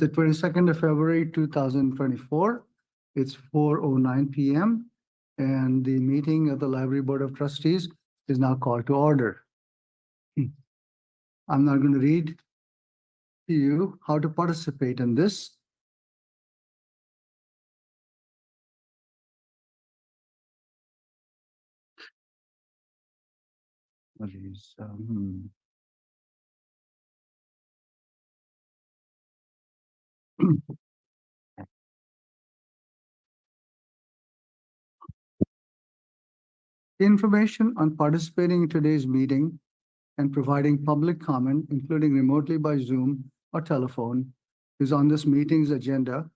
the 22nd of February, 2024. It's 4:09 p.m. and the meeting of the Library Board of Trustees is now called to order. I'm not going to read to you how to participate in this. What is, Information on participating in today's meeting and providing public comment, including remotely by Zoom or telephone, is on this meeting's agenda,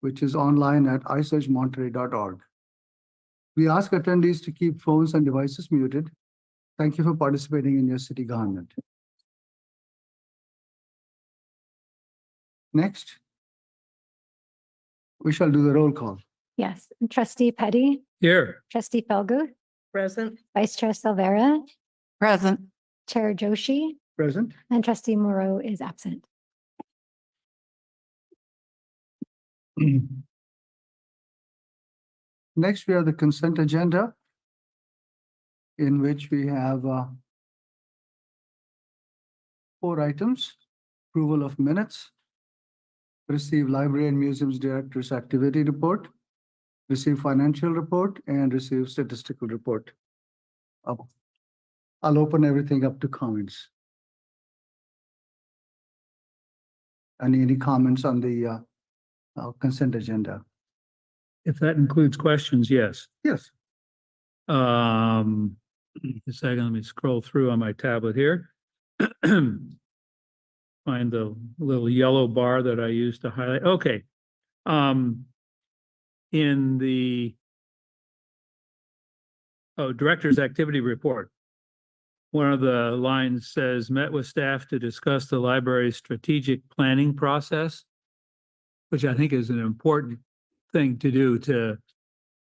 which is online at isearchmonterey.org. We ask attendees to keep phones and devices muted. Thank you for participating in your city government. Next, we shall do the roll call. Yes, Trustee Petty, Here. Trustee Felgu, Present. Vice Chair Silvera, Present. Chair Joshi, Present. and Trustee Moreau is absent. Next, we have the consent agenda, in which we have 4 items: approval of minutes, receive Library and Museums Director's activity report, receive financial report, and receive statistical report. I'll open everything up to comments. Any comments on the consent agenda? If that includes questions, yes. Yes. A second, let me scroll through on my tablet here. Find the little yellow bar that I used to highlight. Okay. In the director's activity report, one of the lines says, met with staff to discuss the library's strategic planning process, which I think is an important thing to do, to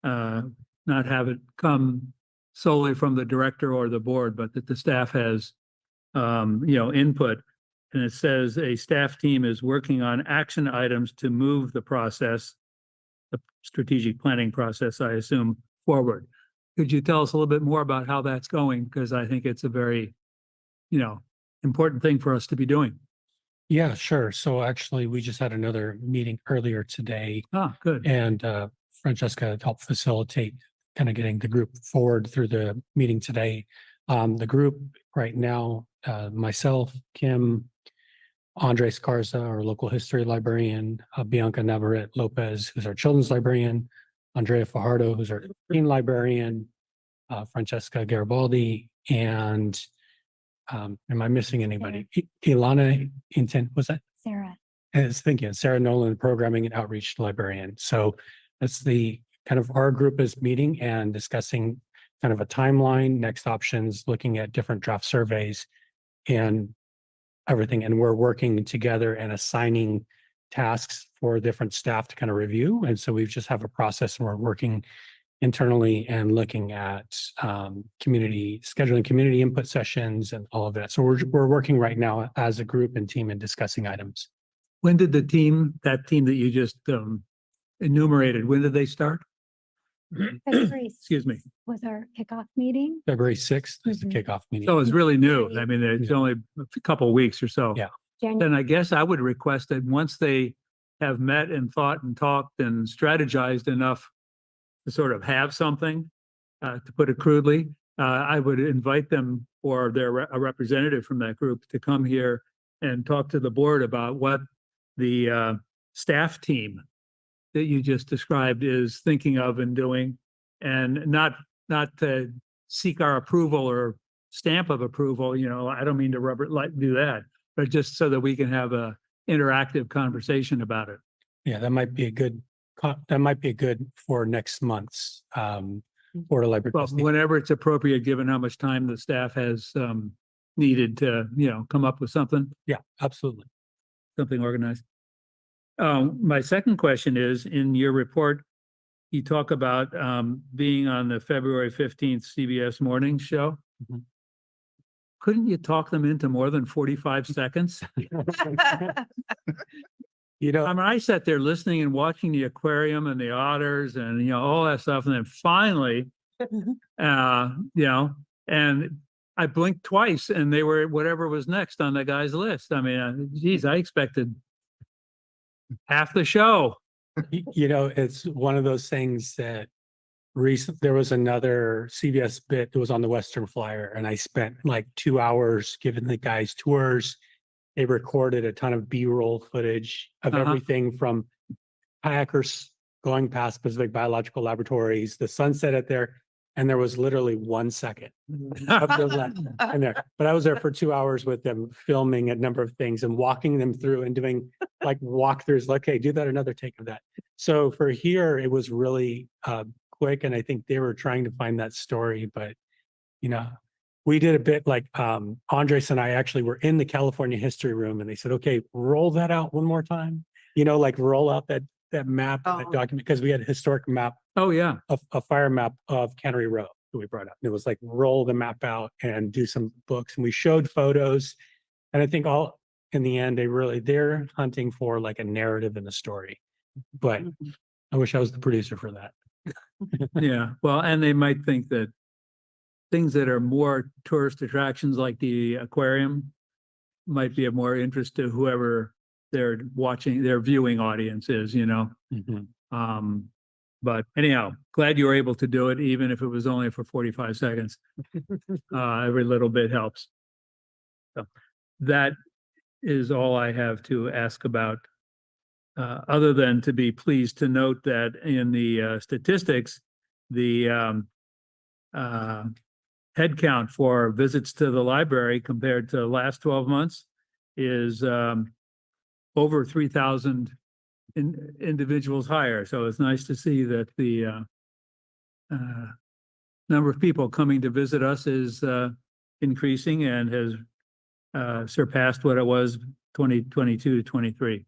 not have it come solely from the director or the board, but that the staff has input. And it says a staff team is working on action items to move the process, the strategic planning process, I assume, forward. Could you tell us a little bit more about how that's going? Because I think it's a very, important thing for us to be doing. Yeah, sure. So actually, we just had another meeting earlier today, Ah, good. and Francesca helped facilitate kind of getting the group forward through the meeting today. The group right now, myself, Kim, Andre Scarza, our local history librarian, Bianca Navarrete Lopez, who's our children's librarian, Andrea Fajardo, who's our teen librarian, Francesca Garibaldi, and am I missing anybody? Ilana Intent, was that? Sarah. Thank you. Sarah Nolan, programming and outreach librarian. So that's the kind of our group is meeting and discussing kind of a timeline, next options, looking at different draft surveys and everything. And we're working together and assigning tasks for different staff to kind of review. And so we just have a process, and we're working internally and looking at scheduling community input sessions and all of that. So we're working right now as a group and team and discussing items. When did that team that you just enumerated, when did they start? February Excuse me. was our kickoff meeting. February 6th is the Mhm. kickoff meeting. So it's really new. I mean, it's only a couple of weeks or so. Yeah. Then I guess I would request that once they have met and thought and talked and strategized enough to sort of have something, to put it crudely, I would invite them or a representative from that group to come here and talk to the board about what the staff team that you just described is thinking of and doing, and not to seek our approval or stamp of approval. I don't mean to do that, but just so that we can have a interactive conversation about it. Yeah, that might be good for next month's Board of Library Well, Trustees. whenever it's appropriate, given how much time the staff has needed to, come up with something Yeah, absolutely. organized. My second question is, in your report, you talk about being on the February 15th CBS morning show. Mhm. Couldn't you talk them into more than 45 seconds? You know, I mean, I sat there listening and watching the aquarium and the otters and, you know, all that stuff. And then finally, and I blinked twice and they were whatever was next on the guy's list. I mean, geez, I expected half the show. you know, it's one of those things that there was another CBS bit that was on the Western Flyer, and I spent like 2 hours giving the guys tours. They recorded a ton of B-roll footage of everything from kayakers going past Pacific Biological Laboratories, the sunset at there, and there was literally 1 second of the left in there. But I was there for 2 hours with them, filming a number of things and walking them through and doing like walkthroughs. Like, okay, do that, another take of that. So for here, it was really quick, and I think they were trying to find that story. But you know, we did a bit like Andres and I actually were in the California history room, and they said, "Okay, roll that out one more time." You know, like roll out that map, that document, because we had a historic map, Oh, yeah. a fire map of Cannery Row that we brought up. And it was like roll the map out and do some books, and we showed photos. And I think all in the end, they're hunting for like a narrative and a story. But I wish I was the producer for that. Yeah. Well, and they might think that things that are more tourist attractions like the aquarium might be of more interest to whoever their viewing audience is, you know. But anyhow, glad you were able to do it, even if it was only for 45 seconds. Every little bit helps. So that is all I have to ask about, other than to be pleased to note that in the statistics, the head count for visits to the library compared to the last 12 months is over 3,000 individuals higher. So it's nice to see that the number of people coming to visit us is increasing and has surpassed what it was 2022 to 23.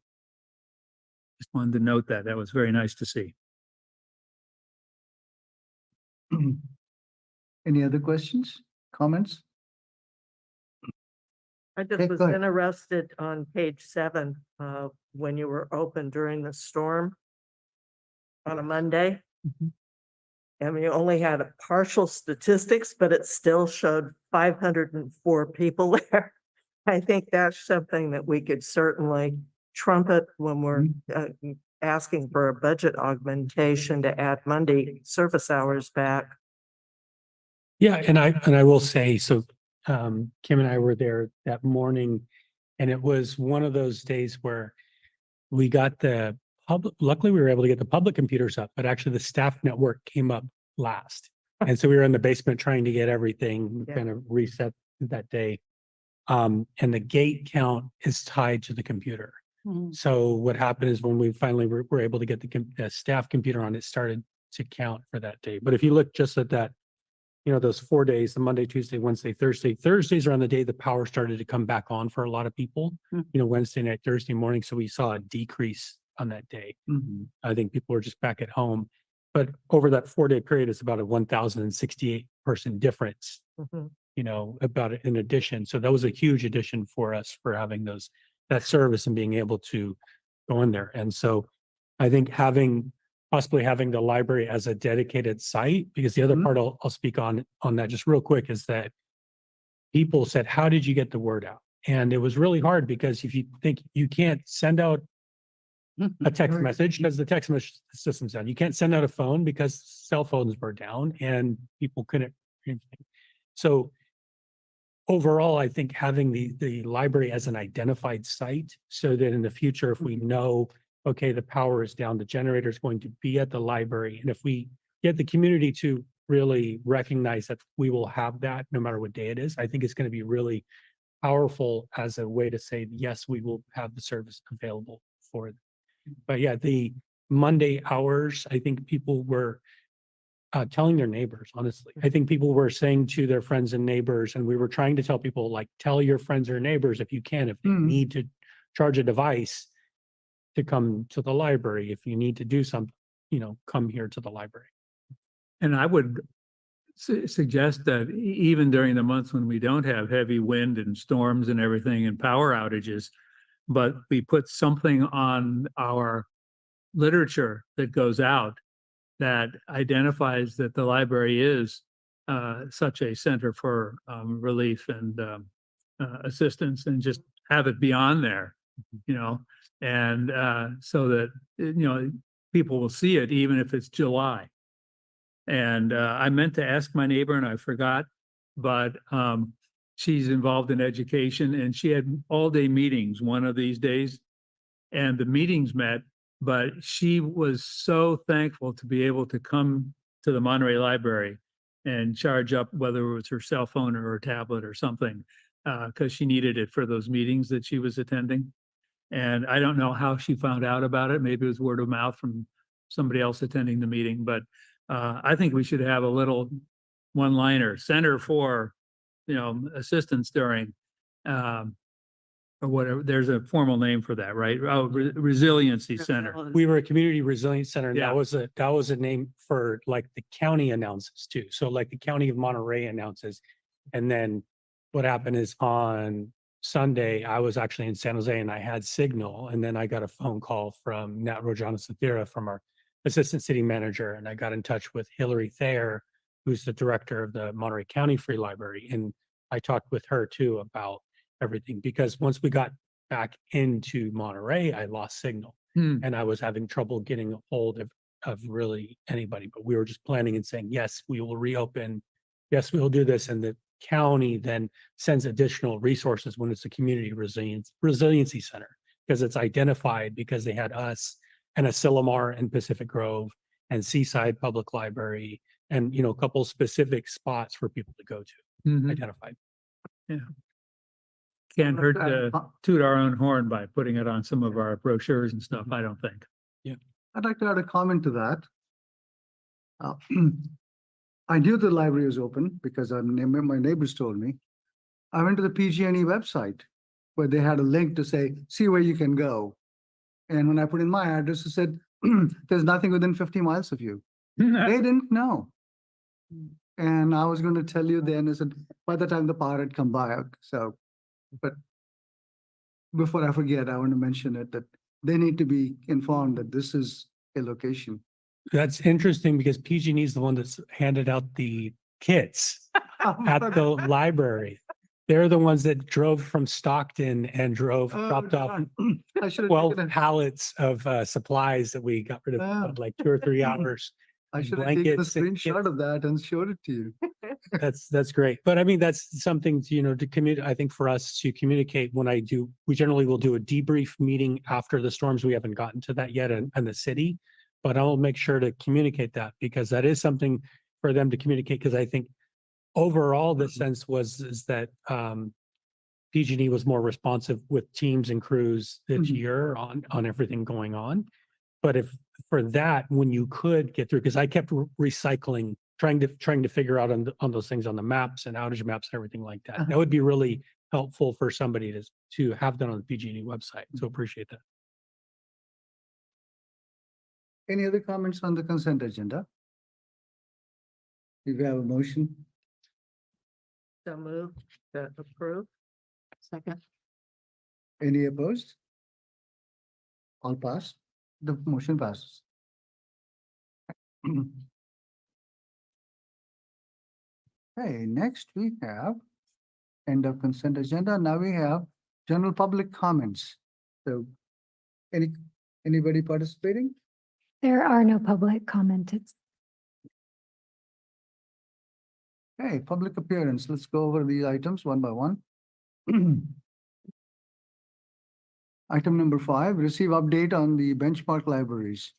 Just wanted to note that. That was very nice to see. Any other questions, comments? I Okay, just was go ahead. interested on page 7, when you were open during the storm on a Monday. I mean, you only had a partial statistics, but it still showed 504 people there. I think that's something that we could certainly trumpet when we're asking for a budget augmentation to add Monday service hours back. Yeah, and I will say, so Kim and I were there that morning, and it was one of those days where we got the public, luckily we were able to get the public computers up, but actually the staff network came up last. And so we were in the basement trying to get everything kind of reset that day. And the gate count is tied to the computer. So what happened is when we finally were able to get the staff computer on, it started to count for that day. But if you look just at that, you know, those 4 days, the Monday, Tuesday, Wednesday, Thursday. Thursdays are on the day the power started to come back on for a lot of people, you know, Wednesday night, Thursday morning. So we saw a decrease on that day. I think people were just back at home. But over that 4-day period, it's about a 1,068 person difference, you know, about it in addition. So that was a huge addition for us for having that service and being able to go in there. And so I think possibly having the library as a dedicated site, because the other part I'll speak on that just real quick is that people said, how did you get the word out? And it was really hard because if you think you can't send out a text message because the text message system's down, you can't send out a phone because cell phones were down and people couldn't. So overall, I think having the library as an identified site so that in the future, if we know, okay, the power is down, the generator is going to be at the library. And if we get the community to really recognize that we will have that no matter what day it is, I think it's going to be really powerful as a way to say, yes, we will have the service available for it. But yeah, the Monday hours, I think people were telling their neighbors, honestly. I think people were saying to their friends and neighbors, and we were trying to tell people, like, tell your friends or neighbors if you can, if they need to charge a device, to come to the library. If you need to do something, you know, come here to the library. And I would suggest that even during the months when we don't have heavy wind and storms and everything and power outages, but we put something on our literature that goes out that identifies that the library is such a center for relief and assistance, and just have it be on there, you know, and so that, you know, people will see it even if it's July. And I meant to ask my neighbor and I forgot, but she's involved in education and she had all-day meetings one of these days, and the meetings met, but she was so thankful to be able to come to the Monterey Library and charge up, whether it was her cell phone or her tablet or something, because she needed it for those meetings that she was attending. And I don't know how she found out about it. Maybe it was word of mouth from somebody else attending the meeting, but I think we should have a little one-liner, center for, you know, assistance during, or whatever. There's a formal name for that, right? Oh, Resiliency Center. We were a community resilience center, and Yeah. that was a name for like the county announces too. So like the county of Monterey announces. And then what happened is on Sunday, I was actually in San Jose and I had signal. And then I got a phone call from Nat Rojana Sathira, from our assistant city manager. And I got in touch with Hillary Thayer, who's the director of the Monterey County Free Library. And I talked with her too about everything, because once we got back into Monterey, I lost signal and I was having trouble getting a hold of really anybody. But we were just planning and saying, yes, we will reopen. Yes, we will do this. And the county then sends additional resources when it's a community resiliency center, because it's identified, because they had us and Asilomar and Pacific Grove and Seaside Public Library and, you know, a couple specific spots for people to go to, Mhm. identified. Can't hurt to toot our own horn by putting it on some of our brochures and stuff, I don't think. I'd like to add a comment to that. I knew the library was open because my neighbors told me. I went to the PG&E website where they had a link to say, see where you can go. And when I put in my address, it said, there's nothing within 50 miles of you. They didn't know. And I was going to tell you then, I said, by the time the power had come by, so, but before I forget, I want to mention it, that they need to be informed that this is a location. That's interesting, because PG&E is the one that's handed out the kits at the library. They're the ones that drove from Stockton and dropped off I should have 12 taken pallets of supplies that we got rid of Oh. in like 2 or 3 hours. I should have taken a blankets and screenshot of that and showed it to you. That's great. But I mean, that's something to, you know, to communicate. I think for us to communicate, we generally will do a debrief meeting after the storms. We haven't gotten to that yet in the city, but I'll make sure to communicate that, because that is something for them to communicate. Because I think overall the sense is that PG&E was more responsive with teams and crews this year on everything going on. But if for that, when you could get through, because I kept recycling, trying to figure out on those things on the maps and outage maps and everything like that. That would be really helpful for somebody to have that on the PG&E website. So appreciate that. Any other comments on the consent agenda? Do you have a motion? So moved to approve. Second. Any opposed? All passed. The motion passes. Okay, next we have end of consent agenda. Now we have general public comments. So anybody participating? There are no public comments. Okay, public appearance. Let's go over these items one by one. Item number 5, receive update on the benchmark libraries.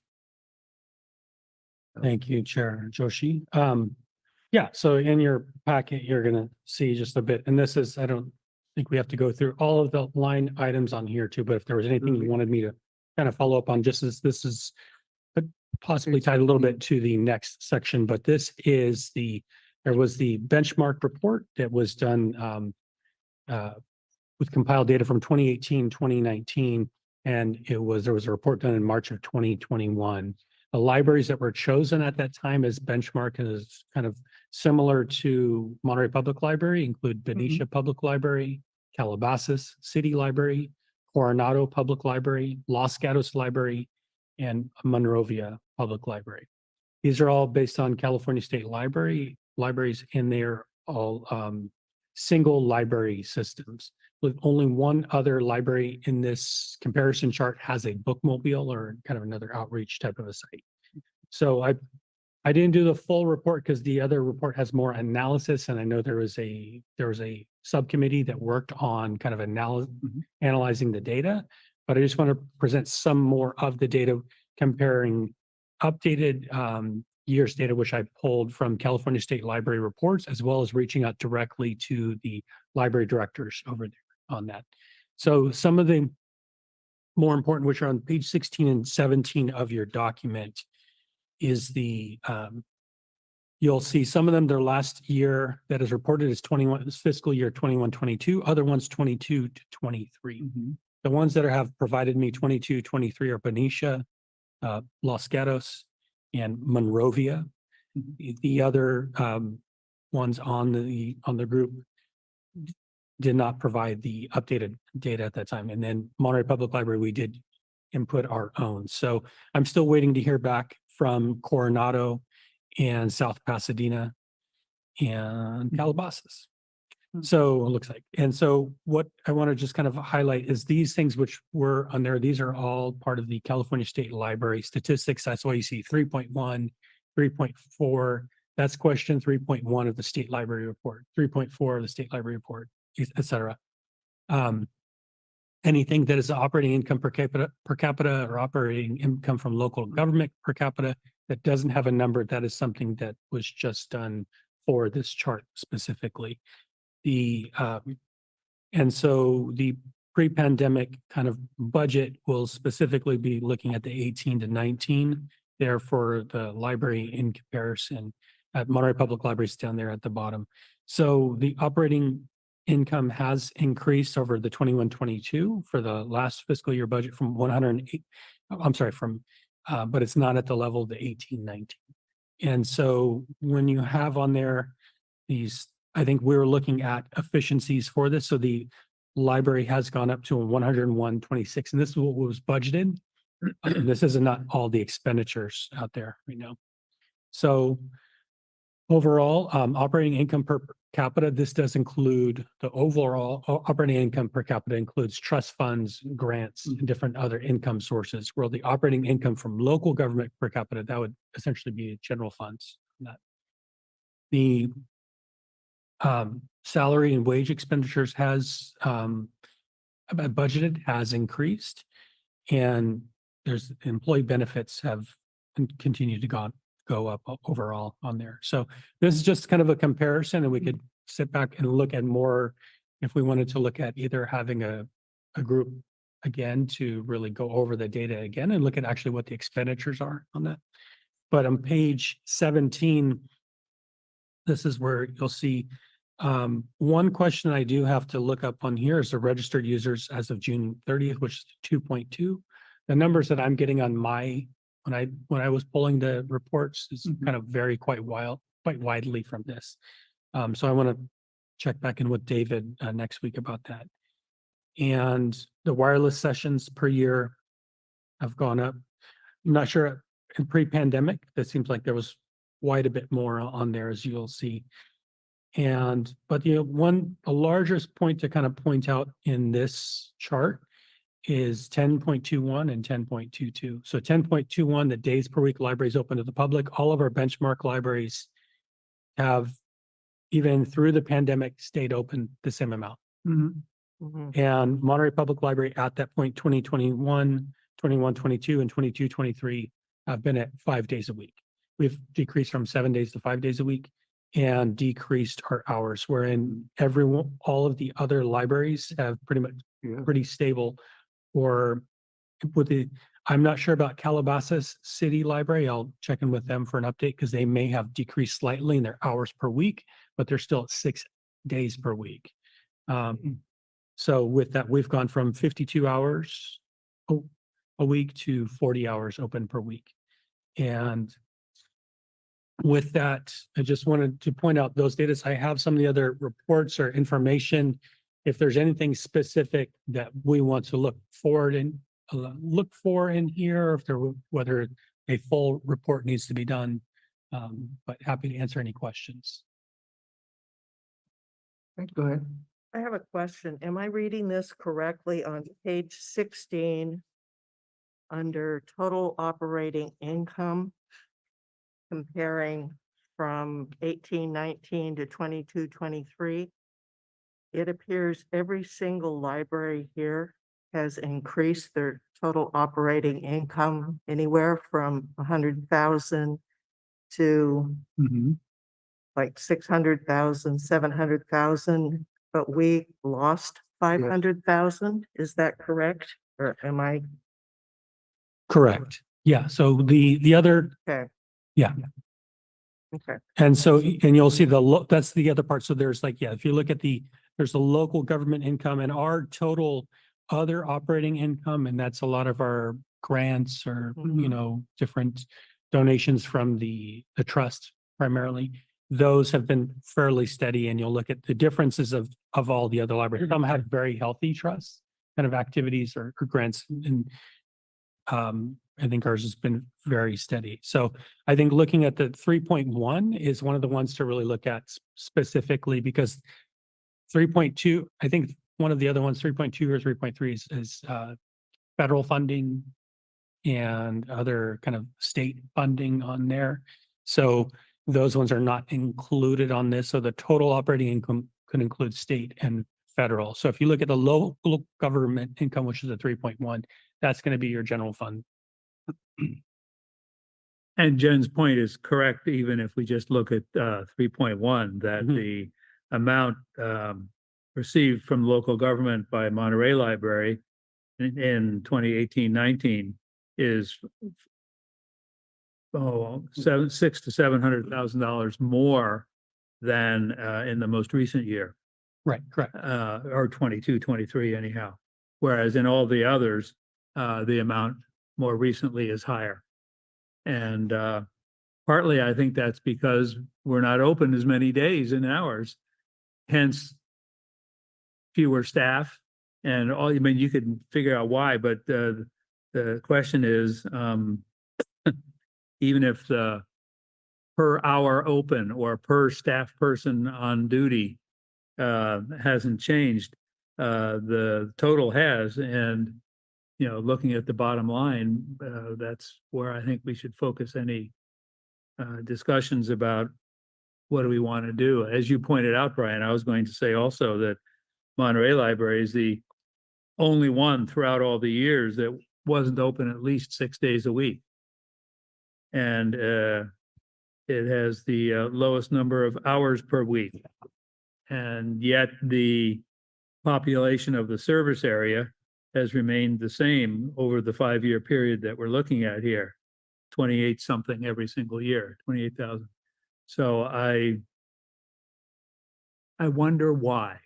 Thank you, Chair Joshi. Yeah, so in your packet, you're gonna see just a bit, and this is, I don't think we have to go through all of the line items on here too, but if there was anything you wanted me to kind of follow up on, just as this is possibly tied a little bit to the next section, but this is there was the benchmark report that was done with compiled data from 2018, 2019, and there was a report done in March of 2021. The libraries that were chosen at that time as benchmark is kind of similar to Monterey Public Library, include Benicia Public Library, Calabasas City Library, Coronado Public Library, Los Gatos Library, and Monrovia Public Library. These are all based on California State libraries, and they're all single library systems. With only one other library in this comparison chart has a bookmobile or kind of another outreach type of a site. So I didn't do the full report because the other report has more analysis, and I know there was a subcommittee that worked on kind of analyzing the data. But I just want to present some more of the data comparing updated year's data, which I pulled from California State Library reports, as well as reaching out directly to the library directors over there on that. So some of the more important, which are on page 16 and 17 of your document, is the you'll see some of them, their last year that is reported is 21, this fiscal year 21-22, other ones 22 to 23. The ones that have provided me 22, 23 are Benicia, Los Gatos, and Monrovia. The other ones on the group did not provide the updated data at that time. And then Monterey Public Library, we did input our own. So I'm still waiting to hear back from Coronado and South Pasadena and Calabasas. So it looks like, and so what I want to just kind of highlight is these things which were on there. These are all part of the California State Library statistics. That's why you see 3.1, 3.4. That's question 3.1 of the State Library Report, 3.4 of the State Library Report, et cetera. Anything that is operating income per capita or operating income from local government per capita that doesn't have a number, that is something that was just done for this chart specifically. And so the pre-pandemic kind of budget will specifically be looking at the 18 to 19 there for the library in comparison at Monterey Public Libraries down there at the bottom. So the operating income has increased over the 21-22 for the last fiscal year budget from 108, I'm sorry, but it's not at the level of the 18-19. And so when you have on there these, I think we're looking at efficiencies for this. So the library has gone up to a 101.26, and this is what was budgeted. This is not all the expenditures out there right now. So overall, operating income per capita, this does include the overall operating income per capita includes trust funds, grants, and different other income sources, where the operating income from local government per capita, that would essentially be general funds. The salary and wage expenditures has budgeted has increased, and there's employee benefits have continued to go up overall on there. So this is just kind of a comparison, and we could sit back and look at more if we wanted to look at either having a group again to really go over the data again and look at actually what the expenditures are on that. But on page 17, this is where you'll see one question I do have to look up on here is the registered users as of June 30th, which is 2.2. The numbers that I'm getting on my when I was pulling the reports is kind of vary quite widely from this. So I want to check back in with David next week about that. And the wireless sessions per year have gone up. I'm not sure in pre-pandemic, that seems like there was quite a bit more on there, as you'll see. But the largest point to kind of point out in this chart is 10.21 and 10.22. So 10.21, the days per week libraries open to the public. All of our benchmark libraries have, even through the pandemic, stayed open the same amount. And Monterey Public Library at that point, 2021, 21-22, and 22-23 have been at 5 days a week. We've decreased from 7 days to 5 days a week and decreased our hours, wherein all of the other libraries have pretty much pretty stable. Or I'm not sure about Calabasas City Library. I'll check in with them for an update because they may have decreased slightly in their hours per week, but they're still at 6 days per week. So with that, we've gone from 52 hours a week to 40 hours open per week. And with that, I just wanted to point out those data. I have some of the other reports or information if there's anything specific that we want to look for in here, if there, whether a full report needs to be done. But happy to answer any questions. Okay, go ahead. I have a question. Am I reading this correctly on page 16? Under total operating income, comparing from 18-19 to 22-23, it appears every single library here has increased their total operating income anywhere from 100,000 to like 600,000, 700,000, but we lost 500,000. Is that correct? Or am I? Correct. Yeah. So the other, Okay. yeah. Okay. And so, and you'll see that's the other part. So there's like, yeah, if you look at there's the local government income and our total other operating income, and that's a lot of our grants or, different donations from the trust primarily. Those have been fairly steady, and you'll look at the differences of all the other libraries. Some have very healthy trusts kind of activities or grants, and I think ours has been very steady. So I think looking at the 3.1 is one of the ones to really look at specifically, because 3.2, I think one of the other ones, 3.2 or 3.3 is federal funding and other kind of state funding on there. So those ones are not included on this. So the total operating income could include state and federal. So if you look at the local government income, which is a 3.1, that's going to be your general fund. And Jen's point is correct, even if we just look at 3.1, that the amount received from local government by Monterey Library in 2018-19 is $600,000 to $700,000 more than in the most recent year. Right, correct. Or 22-23 anyhow. Whereas in all the others, the amount more recently is higher. And partly I think that's because we're not open as many days and hours, hence fewer staff and all. I mean, you could figure out why, but the question is, even if the per hour open or per staff person on duty hasn't changed, the total has. And looking at the bottom line, that's where I think we should focus any discussions about what do we want to do. As you pointed out, Brian, I was going to say also that Monterey Library is the only one throughout all the years that wasn't open at least 6 days a week. And it has the lowest number of hours per week. And yet the population of the service area has remained the same over the 5-year period that we're looking at here, 28 something every single year, 28,000. So I wonder why.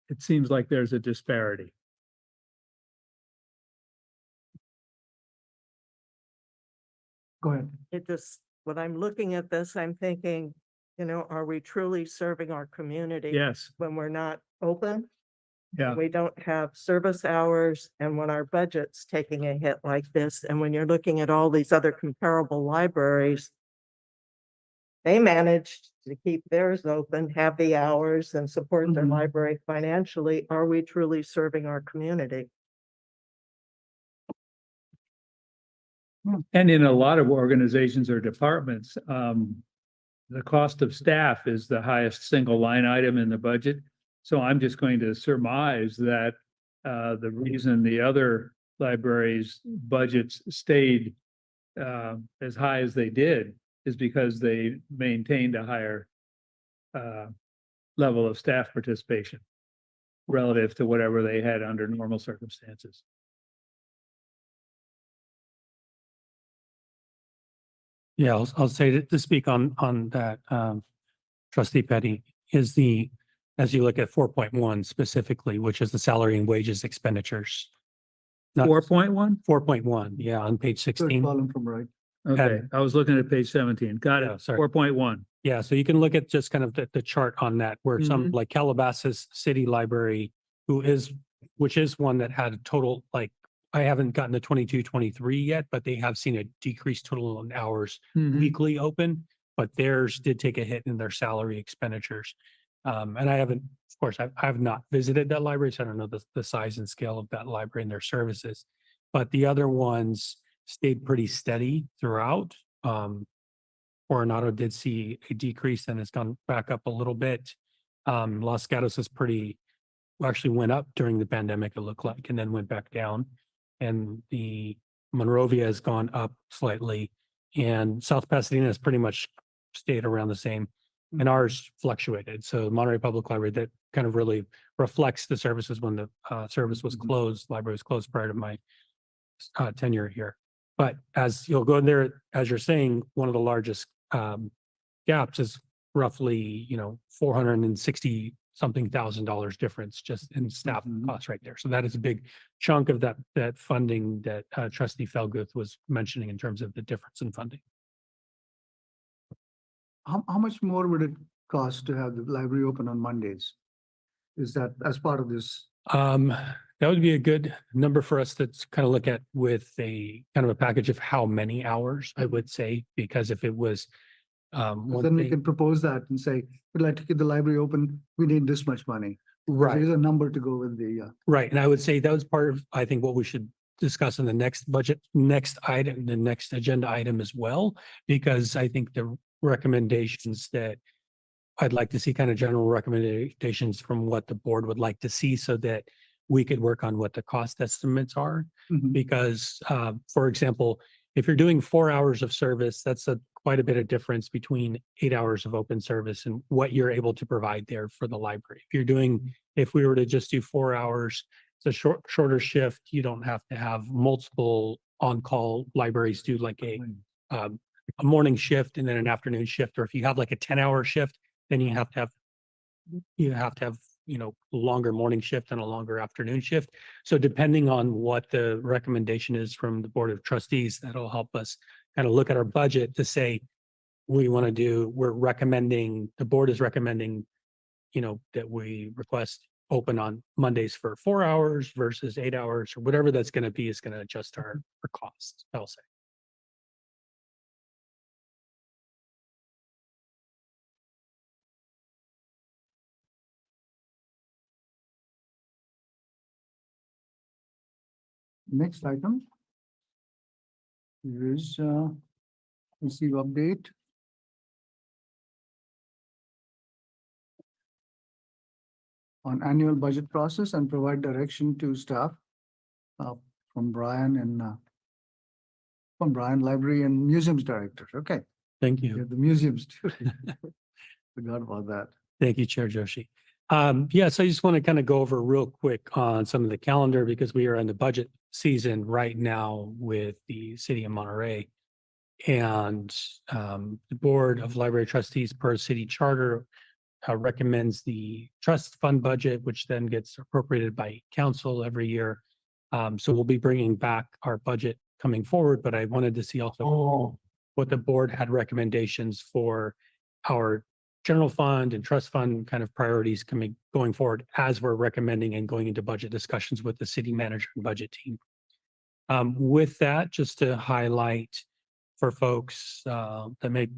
It seems like there's a disparity. Go ahead. When I'm looking at this, I'm thinking, are we truly serving our community? Yes. When we're not open? Yeah. We don't have service hours, and when our budget's taking a hit like this, and when you're looking at all these other comparable libraries, they managed to keep theirs open, have the hours, and support their library financially. Are we truly serving our community? And in a lot of organizations or departments, the cost of staff is the highest single line item in the budget. So I'm just going to surmise that the reason the other libraries' budgets stayed as high as they did is because they maintained a higher level of staff participation relative to whatever they had under normal circumstances. Yeah, I'll say to speak on that, Trustee Petty, is as you look at 4.1 specifically, which is the salary and wages expenditures. 4.1? 4.1, yeah, on page Third 16. column from right. Okay, I was looking at page 17. Got Yeah, it. sorry. 4.1. Yeah, so you can look at just kind of the chart on that, where some like Calabasas City Library which is one that had a total, like, I haven't gotten the 22-23 yet, but they have seen a decreased total in hours Mhm. weekly open, but theirs did take a hit in their salary expenditures. And I haven't, of course, I have not visited that library, so I don't know the size and scale of that library and their services. But the other ones stayed pretty steady throughout. Coronado did see a decrease and it's gone back up a little bit. Los Gatos is actually went up during the pandemic, it looked like, and then went back down. And the Monrovia has gone up slightly, and South Pasadena has pretty much stayed around the same. And ours fluctuated. So Monterey Public Library, that kind of really reflects the services when the service was closed, library was closed prior to my tenure here. But as you'll go in there, as you're saying, one of the largest gaps is roughly, 460 something $1,000 difference just in staff costs right there. So that is a big chunk of that funding that Trustee Felguth was mentioning in terms of the difference in funding. How much more would it cost to have the library open on Mondays? Is that as part of this? That would be a good number for us to kind of look at with a kind of a package of how many hours, I would say, because if it was Then we can propose that and say, we'd like to keep the library open, we need this much money. right. There's a number to go with the, Right, and I would say that was part of, I think, what we should discuss in the next budget, next item, the next agenda item as well, because I think the recommendations that I'd like to see, kind of general recommendations from what the board would like to see so that we could work on what the cost estimates are. Because, for example, if you're doing 4 hours of service, that's quite a bit of difference between 8 hours of open service and what you're able to provide there for the library. If we were to just do 4 hours, it's a shorter shift. You don't have to have multiple on-call libraries do like a morning shift and then an afternoon shift. Or if you have like a 10-hour shift, then you have to have a longer morning shift and a longer afternoon shift. So depending on what the recommendation is from the Board of Trustees, that'll help us kind of look at our budget to say, the board is recommending, that we request open on Mondays for 4 hours versus 8 hours, or whatever that's going to be, is going to adjust our costs, I'll say. next item is receive update. On annual budget process and provide direction to staff from Brian, Library and Museums Director. Okay, Thank you you. have the museums too. Forgot about that. Thank you, Chair Joshi. So I just want to kind of go over real quick on some of the calendar because we are in the budget season right now with the city of Monterey. And the Board of Library Trustees per city charter recommends the trust fund budget, which then gets appropriated by council every year. So we'll be bringing back our budget coming forward, but I wanted to see also what the board had recommendations for our general fund and trust fund kind of priorities going forward as we're recommending and going into budget discussions with the city manager and budget team. With that, just to highlight for folks that may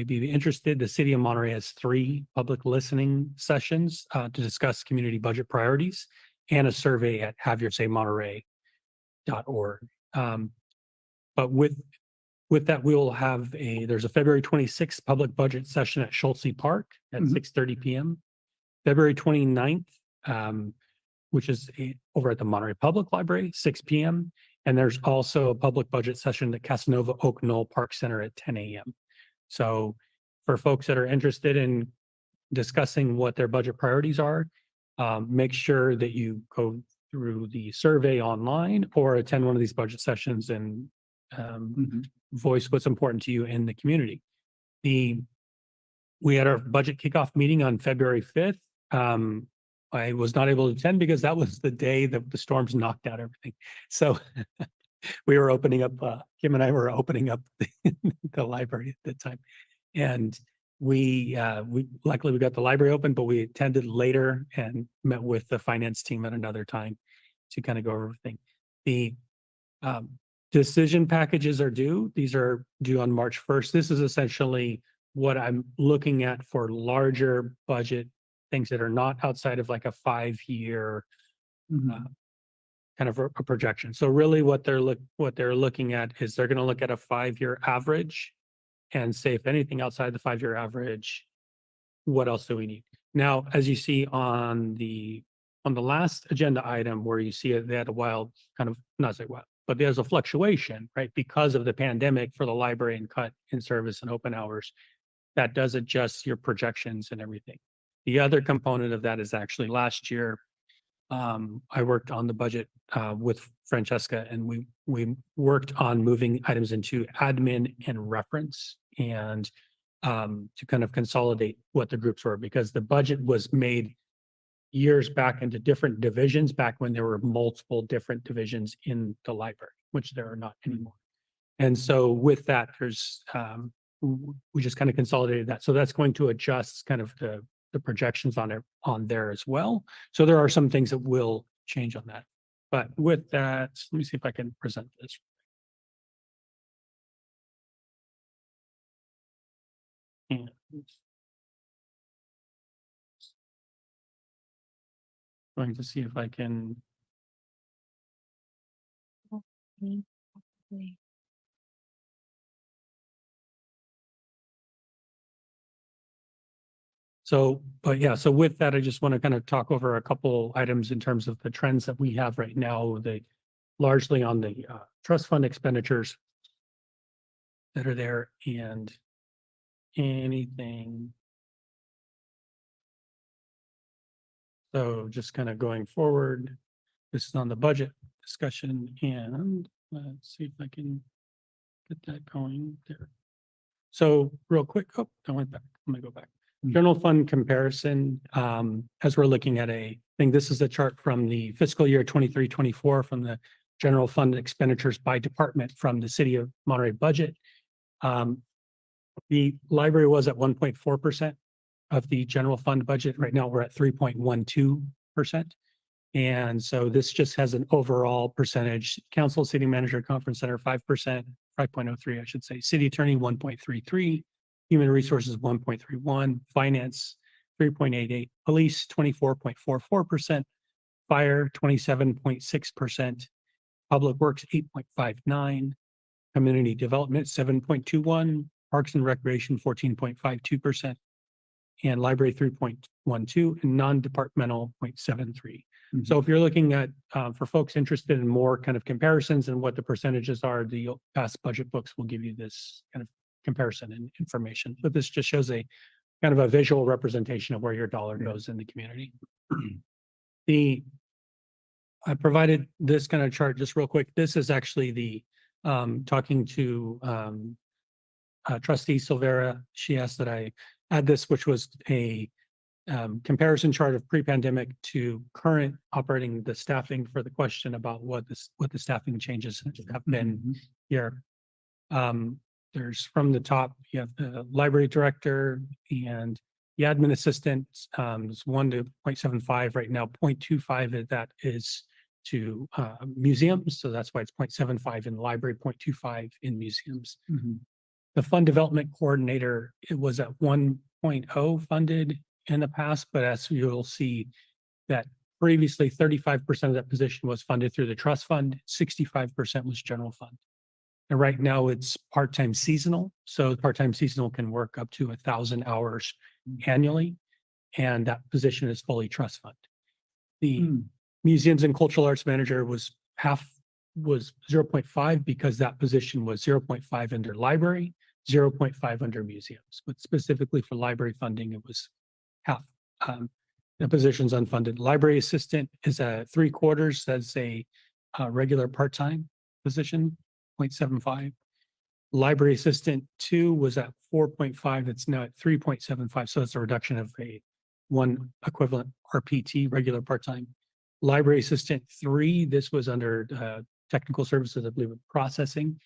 be interested, the city of Monterey has 3 public listening sessions to discuss community budget priorities and a survey at haveyoursaymonterey.org. But with that, we will have there's a February 26th public budget session at Schultze Park at 6:30 p.m. February 29th, which is over at the Monterey Public Library, 6 p.m. And there's also a public budget session at Casanova Oak Knoll Park Center at 10 a.m. So for folks that are interested in discussing what their budget priorities are, make sure that you go through the survey online or attend one of these budget sessions and voice what's important to you in the community. We had our budget kickoff meeting on February 5th. I was not able to attend because that was the day that the storms knocked out everything. So we were opening up, Kim and I were opening up the library at that time. And we luckily we got the library open, but we attended later and met with the finance team at another time to kind of go over everything. The decision packages are due. These are due on March 1st. This is essentially what I'm looking at for larger budget things that are not outside of like a 5-year kind of a projection. So really what they're looking at is they're going to look at a 5-year average and say, if anything outside the 5-year average, what else do we need? Now, as you see on the last agenda item where you see it, they had a wild kind of, not say wild, but there's a fluctuation, right? Because of the pandemic for the library and cut in service and open hours, that does adjust your projections and everything. The other component of that is actually last year, I worked on the budget with Francesca, and we worked on moving items into admin and reference, and to kind of consolidate what the groups were, because the budget was made years back into different divisions back when there were multiple different divisions in the library, which there are not anymore. And so with that, there's we just kind of consolidated that. So that's going to adjust kind of the projections on there as well. So there are some things that will change on that. But with that, let me see if I can present this. And going to see if I can. So, but yeah, so with that, I just want to kind of talk over a couple items in terms of the trends that we have right now, largely on the trust fund expenditures that are there, and anything. So just kind of going forward, this is on the budget discussion, and let's see if I can get that going there. So real quick, oh, I went back. I'm gonna go back. General fund comparison, as we're looking at I think this is a chart from the fiscal year 23-24 from the general fund expenditures by department from the city of Monterey budget. The library was at 1.4% of the general fund budget. Right now we're at 3.12%. And so this just has an overall percentage. Council, city manager, conference center, 5%, 5.03, I should say. City attorney, 1.33. Human resources, 1.31, finance, 3.88, police, 24.44%, fire, 27.6%, public works, 8.59, community development, 7.21, parks and recreation, 14.52%, and library, 3.12, and non-departmental, 0.73. So if you're looking at, for folks interested in more kind of comparisons and what the percentages are, the past budget books will give you this kind of comparison and information, but this just shows a kind of a visual representation of where your dollar goes in the community. I provided this kind of chart just real quick. This is actually the talking to trustee Silvera. She asked that I add this, which was a comparison chart of pre-pandemic to current operating the staffing for the question about what the staffing changes have been here. There's from the top, you have the library director and the admin assistant is 1 to 0.75 right now. 0.25 of that is to museums. So that's why it's 0.75 in the library, 0.25 in museums. The fund development coordinator, it was at 1.0 funded in the past, but as you'll see that previously 35% of that position was funded through the trust fund, 65% was general fund. And right now it's part-time seasonal. So part-time seasonal can work up to 1,000 hours annually. And that position is fully trust fund. The museums and cultural arts manager was 0.5 because that position was 0.5 under library, 0.5 under museums, but specifically for library funding, it was half. The position's unfunded. Library assistant is a 3/4. That's a regular part-time position. 0.75. Library assistant 2 was at 4.5. It's now at 3.75. So it's a reduction of one equivalent RPT, regular part-time. Library assistant 3, this was under technical services, I believe, processing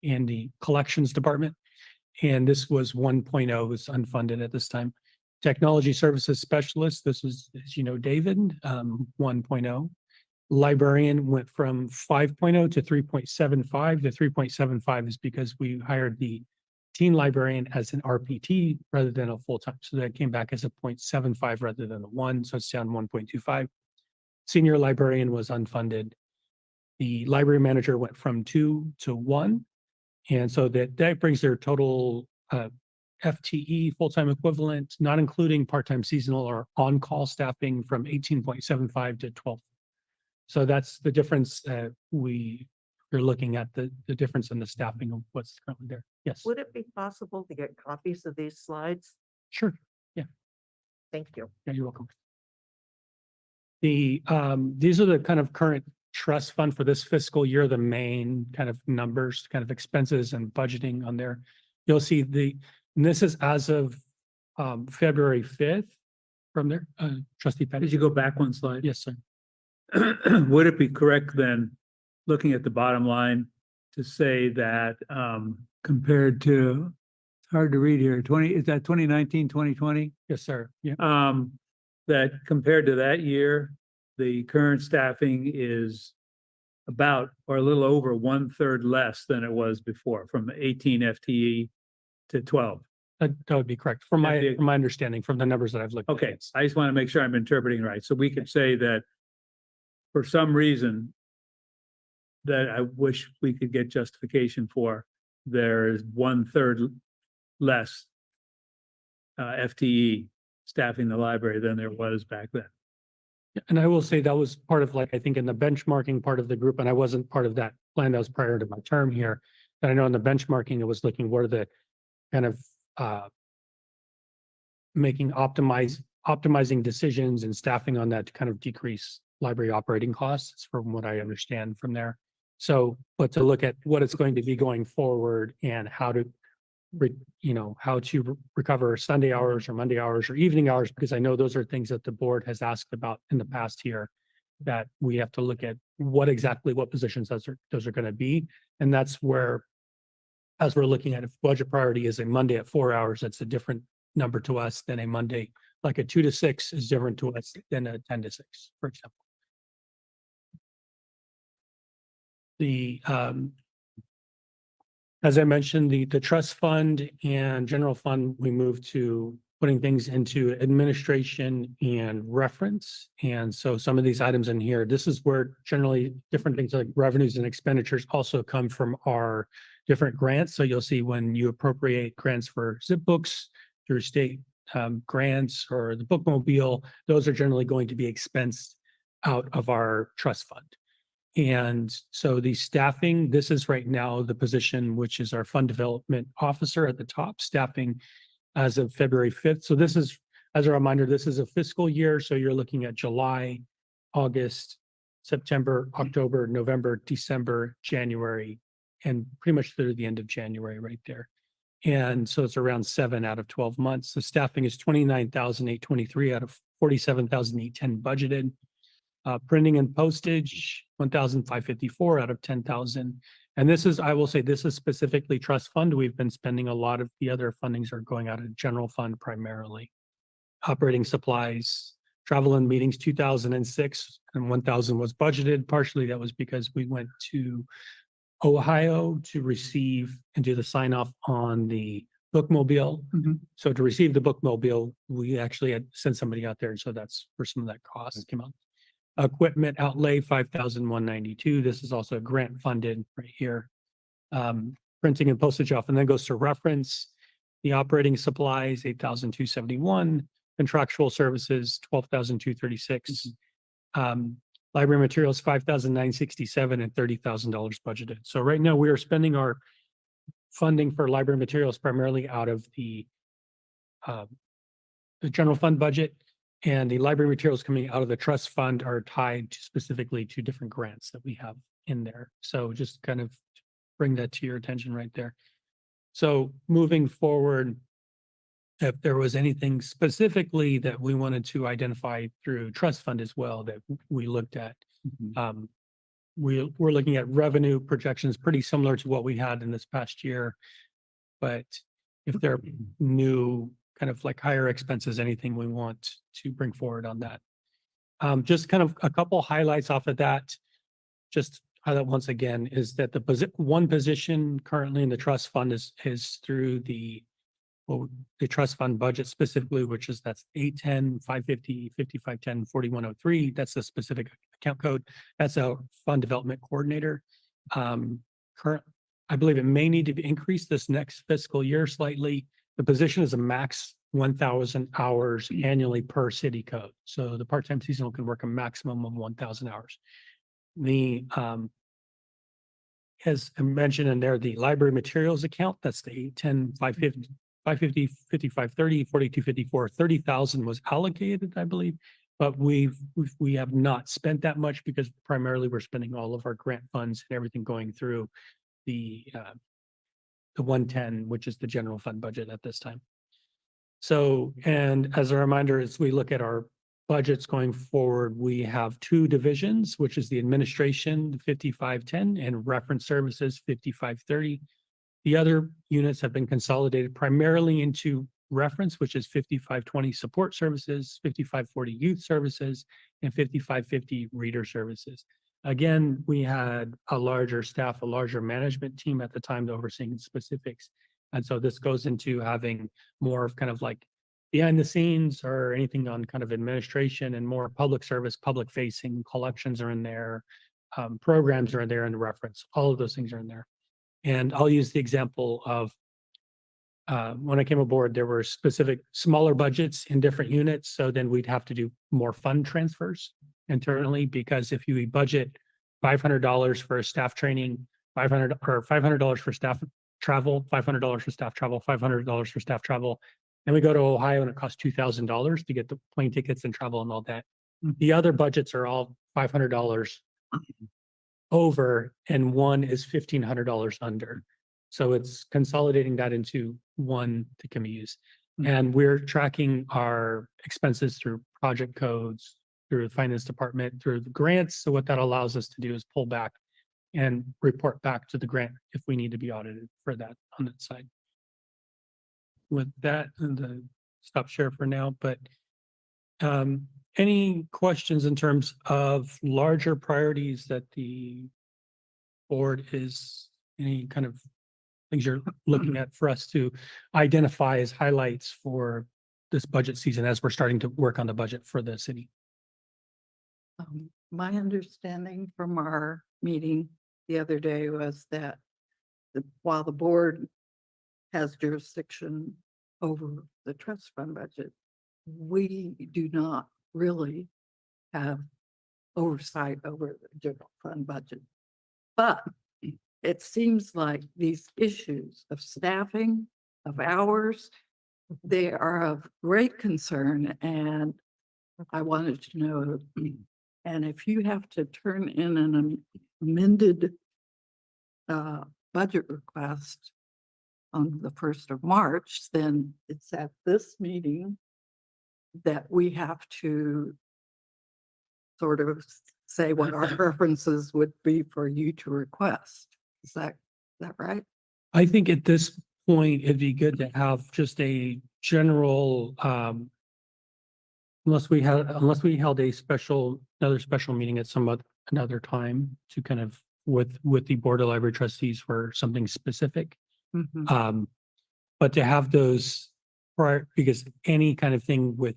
in the collections department. And this was 1.0, was unfunded at this time. Technology services specialist, this is, as you know, David, 1.0. Librarian went from 5.0 to 3.75. The 3.75 is because we hired the teen librarian as an RPT rather than a full-time. So that came back as a 0.75 rather than a 1. So it's down 1.25. Senior librarian was unfunded. The library manager went from 2 to 1. And so that brings their total FTE, full-time equivalent, not including part-time seasonal or on-call staffing, from 18.75 to 12. So that's the difference you're looking at the difference in the staffing of what's currently there. Yes, Would it be possible to get copies of these slides? sure. Thank you. Yeah, you're welcome. These are the kind of current trust fund for this fiscal year, the main kind of numbers, kind of expenses and budgeting on there. You'll see and this is as of February 5th from there. Trustee Petty. Did you go back one slide? Yes, sir. Would it be correct then, looking at the bottom line, to say that compared to, it's hard to read here, is that 2019, 2020? Yes, sir. Yeah. That compared to that year, the current staffing is about, or a little over 1/3 less than it was before, from 18 FTE to 12. That would be correct from my understanding from the numbers that I've looked at. Okay, yes. I just want to make sure I'm interpreting right. So we could say that for some reason that I wish we could get justification for, there is 1/3 less FTE staffing the library than there was back then. And I will say that was part of, like, I think in the benchmarking part of the group, and I wasn't part of that plan, that was prior to my term here. And I know in the benchmarking, it was looking what are the kind of optimizing decisions and staffing on that to kind of decrease library operating costs, from what I understand from there. So, but to look at what it's going to be going forward and how to recover Sunday hours or Monday hours or evening hours, because I know those are things that the board has asked about in the past here, that we have to look at what positions those are going to be. And that's where, as we're looking at, if budget priority is a Monday at 4 hours, that's a different number to us than a Monday, like a 2 to 6 is different to us than a 10 to 6, for example. As I mentioned, the trust fund and general fund, we moved to putting things into administration and reference. And so some of these items in here, this is where generally different things like revenues and expenditures also come from our different grants. So you'll see when you appropriate grants for zip books through state grants or the bookmobile, those are generally going to be expensed out of our trust fund. And so the staffing, this is right now the position, which is our fund development officer at the top, staffing as of February 5th. So this is, as a reminder, this is a fiscal year. So you're looking at July, August, September, October, November, December, January, and pretty much through the end of January right there. And so it's around 7 out of 12 months. The staffing is 29,823 out of 47,810 budgeted. Printing and postage, 1,554 out of 10,000. And this is, I will say, this is specifically trust fund. We've been spending a lot of the other fundings are going out of general fund primarily. Operating supplies, travel and meetings, 2,006 and 1,000 was budgeted. Partially that was because we went to Ohio to receive and do the sign off on the bookmobile. So to receive the bookmobile, we actually had sent somebody out there. And so that's where some of that cost came out. Equipment outlay, 5,192. This is also grant funded right here. Printing and postage off, and then goes to reference. The operating supplies, 8,271. Contractual services, 12,236. Library materials, 5,967 and $30,000 budgeted. So right now we are spending our funding for library materials primarily out of the general fund budget. And the library materials coming out of the trust fund are tied specifically to different grants that we have in there. So just kind of bring that to your attention right there. So moving forward, if there was anything specifically that we wanted to identify through trust fund as well that we looked at, we're looking at revenue projections pretty similar to what we had in this past year. But if there are new kind of like higher expenses, anything we want to bring forward on that. Just kind of a couple highlights off of that. Just highlight once again is that the one position currently in the trust fund is through the trust fund budget specifically, which is that's 810, 550, 5510, 4103. That's the specific account code. That's a fund development coordinator. I believe it may need to be increased this next fiscal year slightly. The position is a max 1,000 hours annually per city code. So the part-time seasonal can work a maximum of 1,000 hours. The as I mentioned in there, the library materials account, that's the 810, 550, 550, 5530, 4254, 30,000 was allocated, I believe. But we have not spent that much because primarily we're spending all of our grant funds and everything going through the 110, which is the general fund budget at this time. So, and as a reminder, as we look at our budgets going forward, we have two divisions, which is the administration, 5510, and reference services, 5530. The other units have been consolidated primarily into reference, which is 5520 support services, 5540 youth services, and 5550 reader services. Again, we had a larger staff, a larger management team at the time overseeing specifics. And so this goes into having more of kind of like behind the scenes or anything on kind of administration and more public service, public facing. Collections are in there, programs are in there in the reference. All of those things are in there. And I'll use the example of when I came aboard, there were specific smaller budgets in different units. So then we'd have to do more fund transfers internally, because if you budget $500 for staff training, $500 for staff travel, $500 for staff travel, $500 for staff travel, and we go to Ohio and it costs $2,000 to get the plane tickets and travel and all that. The other budgets are all $500 over, and one is $1,500 under. So it's consolidating that into one that can be used. And we're tracking our expenses through project codes, through the finance department, through the grants. So what that allows us to do is pull back and report back to the grant if we need to be audited for that on that side. With that, and stop share for now, but any questions in terms of larger priorities that the board is, any kind of things you're looking at for us to identify as highlights for this budget season as we're starting to work on the budget for the city? My understanding from our meeting the other day was that while the board has jurisdiction over the trust fund budget, we do not really have oversight over the general fund budget. But it seems like these issues of staffing, of hours, they are of great concern, and I wanted to know, and if you have to turn in an amended budget request on the 1st of March, then it's at this meeting that we have to sort of say what our preferences would be for you to request. Is that right? I think at this point, it'd be good to have just a general, unless we held another special meeting at another time to kind of with the Board of Library Trustees for something specific. Mhm. But to have those prior, because any kind of thing with,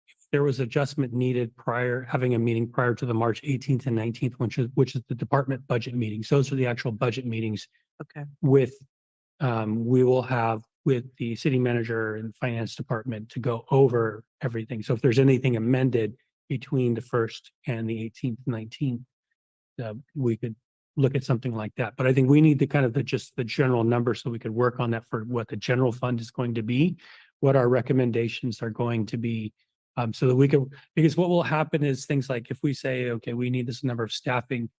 if there was adjustment needed having a meeting prior to the March 18th and 19th, which is the department budget meetings. Those are the actual budget meetings Okay. with, we will have with the city manager and finance department to go over everything. So if there's anything amended between the 1st and the 18th, 19th, we could look at something like that. But I think we need just the general number so we could work on that for what the general fund is going to be, what our recommendations are going to be. So that we can, because what will happen is things like if we say, okay, we need this number of staffing,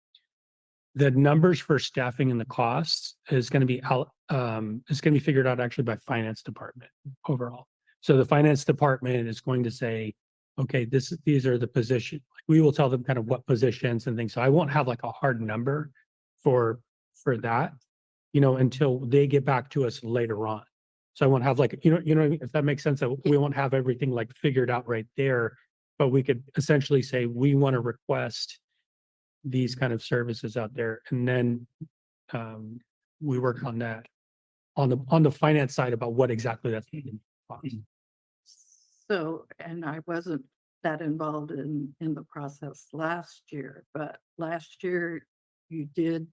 the numbers for staffing and the costs is going to be figured out actually by finance department overall. So the finance department is going to say, okay, these are the positions. We will tell them kind of what positions and things. So I won't have like a hard number for that, until they get back to us later on. So I won't have like, if that makes sense, that we won't have everything like figured out right there. But we could essentially say, we want to request these kind of services out there. And then we work on that on the finance side about what exactly that's going to cost. So, and I wasn't that involved in the process last year, but last year you did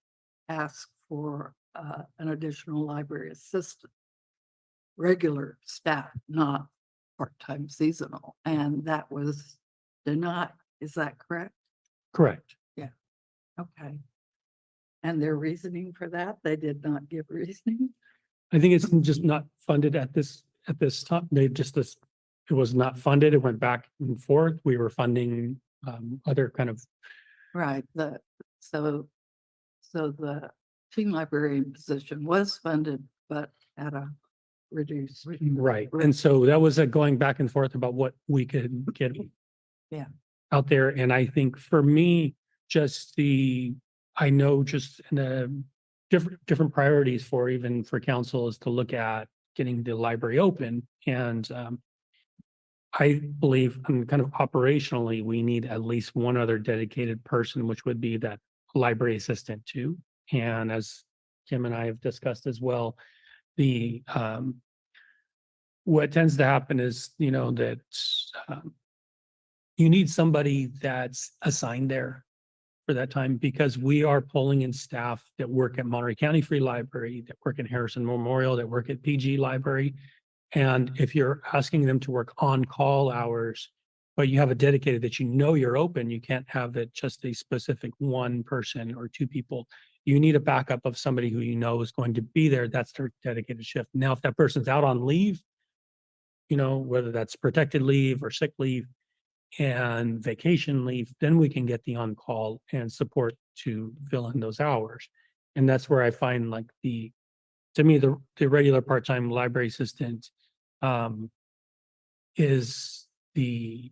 ask for an additional library assistant, regular staff, not part-time seasonal, and that was denied. Is that correct? Correct. Okay. And their reasoning for that, they did not give reasoning? I think it's just not funded at this time. They just, it was not funded. It went back and forth. We were funding other kind of, Right, so the team librarian position was funded, but at a reduced. right. And so that was a going back and forth about what we could get. Yeah. Out there. And I think for me, I know just in the different priorities for even for council is to look at getting the library open. And I believe kind of operationally, we need at least one other dedicated person, which would be that library assistant too. And as Kim and I have discussed as well, the what tends to happen is, that you need somebody that's assigned there for that time, because we are pulling in staff that work at Monterey County Free Library, that work at Harrison Memorial, that work at PG Library. And if you're asking them to work on-call hours, but you have a dedicated that you're open, you can't have it just a specific one person or two people. You need a backup of somebody who is going to be there. That's their dedicated shift. Now, if that person's out on leave, whether that's protected leave or sick leave and vacation leave, then we can get the on-call and support to fill in those hours. And that's where I find like to me, the regular part-time library assistant is the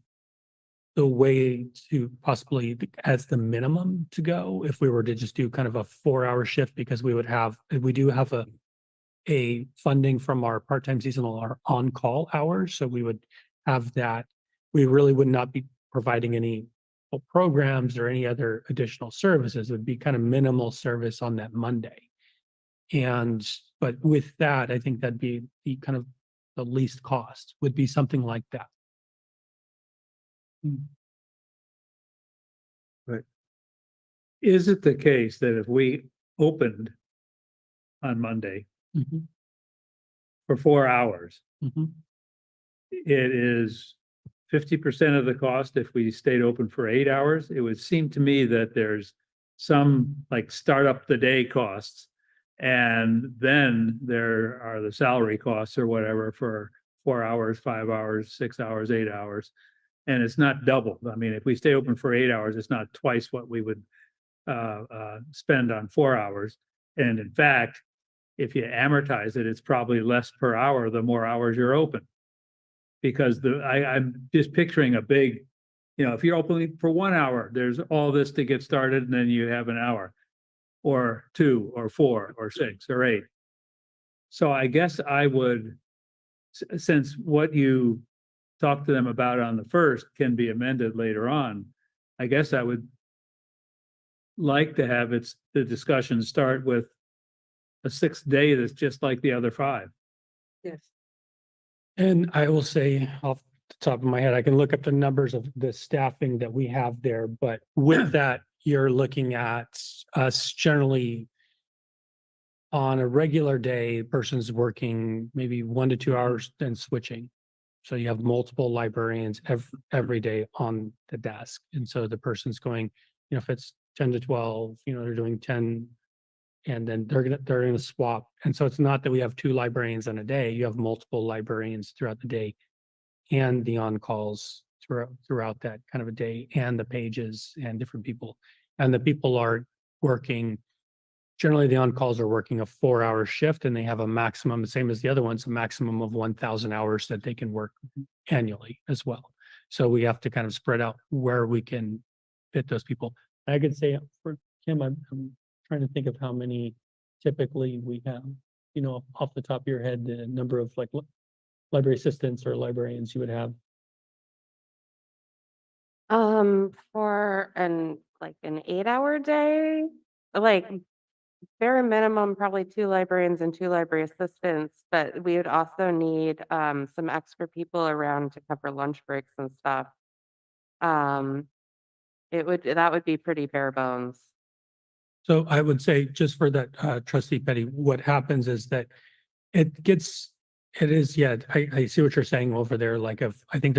way to possibly as the minimum to go if we were to just do kind of a 4-hour shift, because we do have a funding from our part-time seasonal, our on-call hours. So we would have that. We really would not be providing any programs or any other additional services. It would be kind of minimal service on that Monday. But with that, I think that'd be the kind of the least cost would be something like that. Right. Is it the case that if we opened on Monday Mhm, for 4 hours, mhm. it is 50% of the cost if we stayed open for 8 hours? It would seem to me that there's some like start up the day costs, and then there are the salary costs or whatever for 4 hours, 5 hours, 6 hours, 8 hours. And it's not double. I mean, if we stay open for 8 hours, it's not twice what we would spend on 4 hours. And in fact, if you amortize it, it's probably less per hour the more hours you're open. Because I'm just picturing a big, if you're open for 1 hour, there's all this to get started, and then you have an hour or 2 or 4 or 6 or 8. So I guess I would, since what you talk to them about on the first can be amended later on, I guess I would like to have the discussion start with a 6th day that's just like the other 5. Yes. And I will say off the top of my head, I can look up the numbers of the staffing that we have there, but with that, you're looking at us generally on a regular day, person's working maybe 1 to 2 hours, then switching. So you have multiple librarians every day on the desk. And so the person's going, if it's 10 to 12, they're doing 10 and then they're gonna swap. And so it's not that we have 2 librarians in a day, you have multiple librarians throughout the day and the on-calls throughout that kind of a day, and the pages and different people. And the people are working, generally the on-calls are working a 4-hour shift, and they have a maximum, the same as the other ones, a maximum of 1,000 hours that they can work annually as well. So we have to kind of spread out where we can fit those people. I could say for Kim, I'm trying to think of how many typically we have. off the top of your head, the number of like library assistants or librarians you would have? For an 8-hour day, like bare minimum, probably 2 librarians and 2 library assistants, but we would also need some extra people around to cover lunch breaks and stuff. Um, that would be pretty bare bones. So I would say just for that, trustee Petty, what happens is that it is, yeah, I see what you're saying over there. I think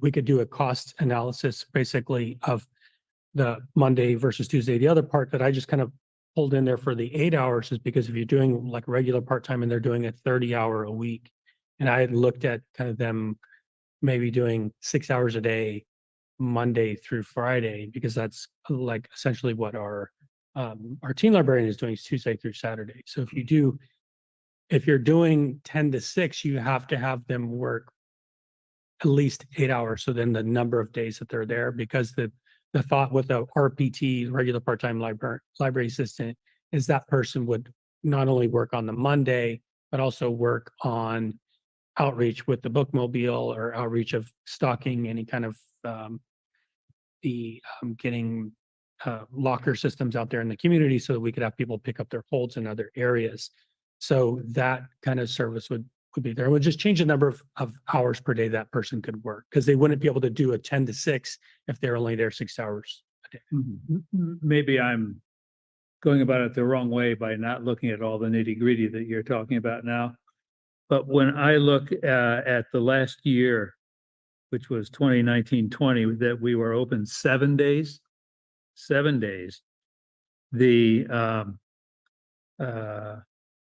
we could do a cost analysis basically of the Monday versus Tuesday. The other part that I just kind of pulled in there for the 8 hours is because if you're doing like regular part-time and they're doing a 30-hour a week, and I had looked at kind of them maybe doing 6 hours a day, Monday through Friday, because that's like essentially what our teen librarian is doing is Tuesday through Saturday. So if you're doing 10 to 6, you have to have them work at least 8 hours. So then the number of days that they're there, because the thought with the RPT, regular part-time library assistant, is that person would not only work on the Monday, but also work on outreach with the bookmobile or outreach of stocking any kind of getting locker systems out there in the community so that we could have people pick up their holds in other areas. So that kind of service would be there. It would just change the number of hours per day that person could work, because they wouldn't be able to do a 10 to 6 if they're only there 6 hours a day. Maybe I'm going about it the wrong way by not looking at all the nitty gritty that you're talking about now. But when I look at the last year, which was 2019-20, that we were open 7 days, the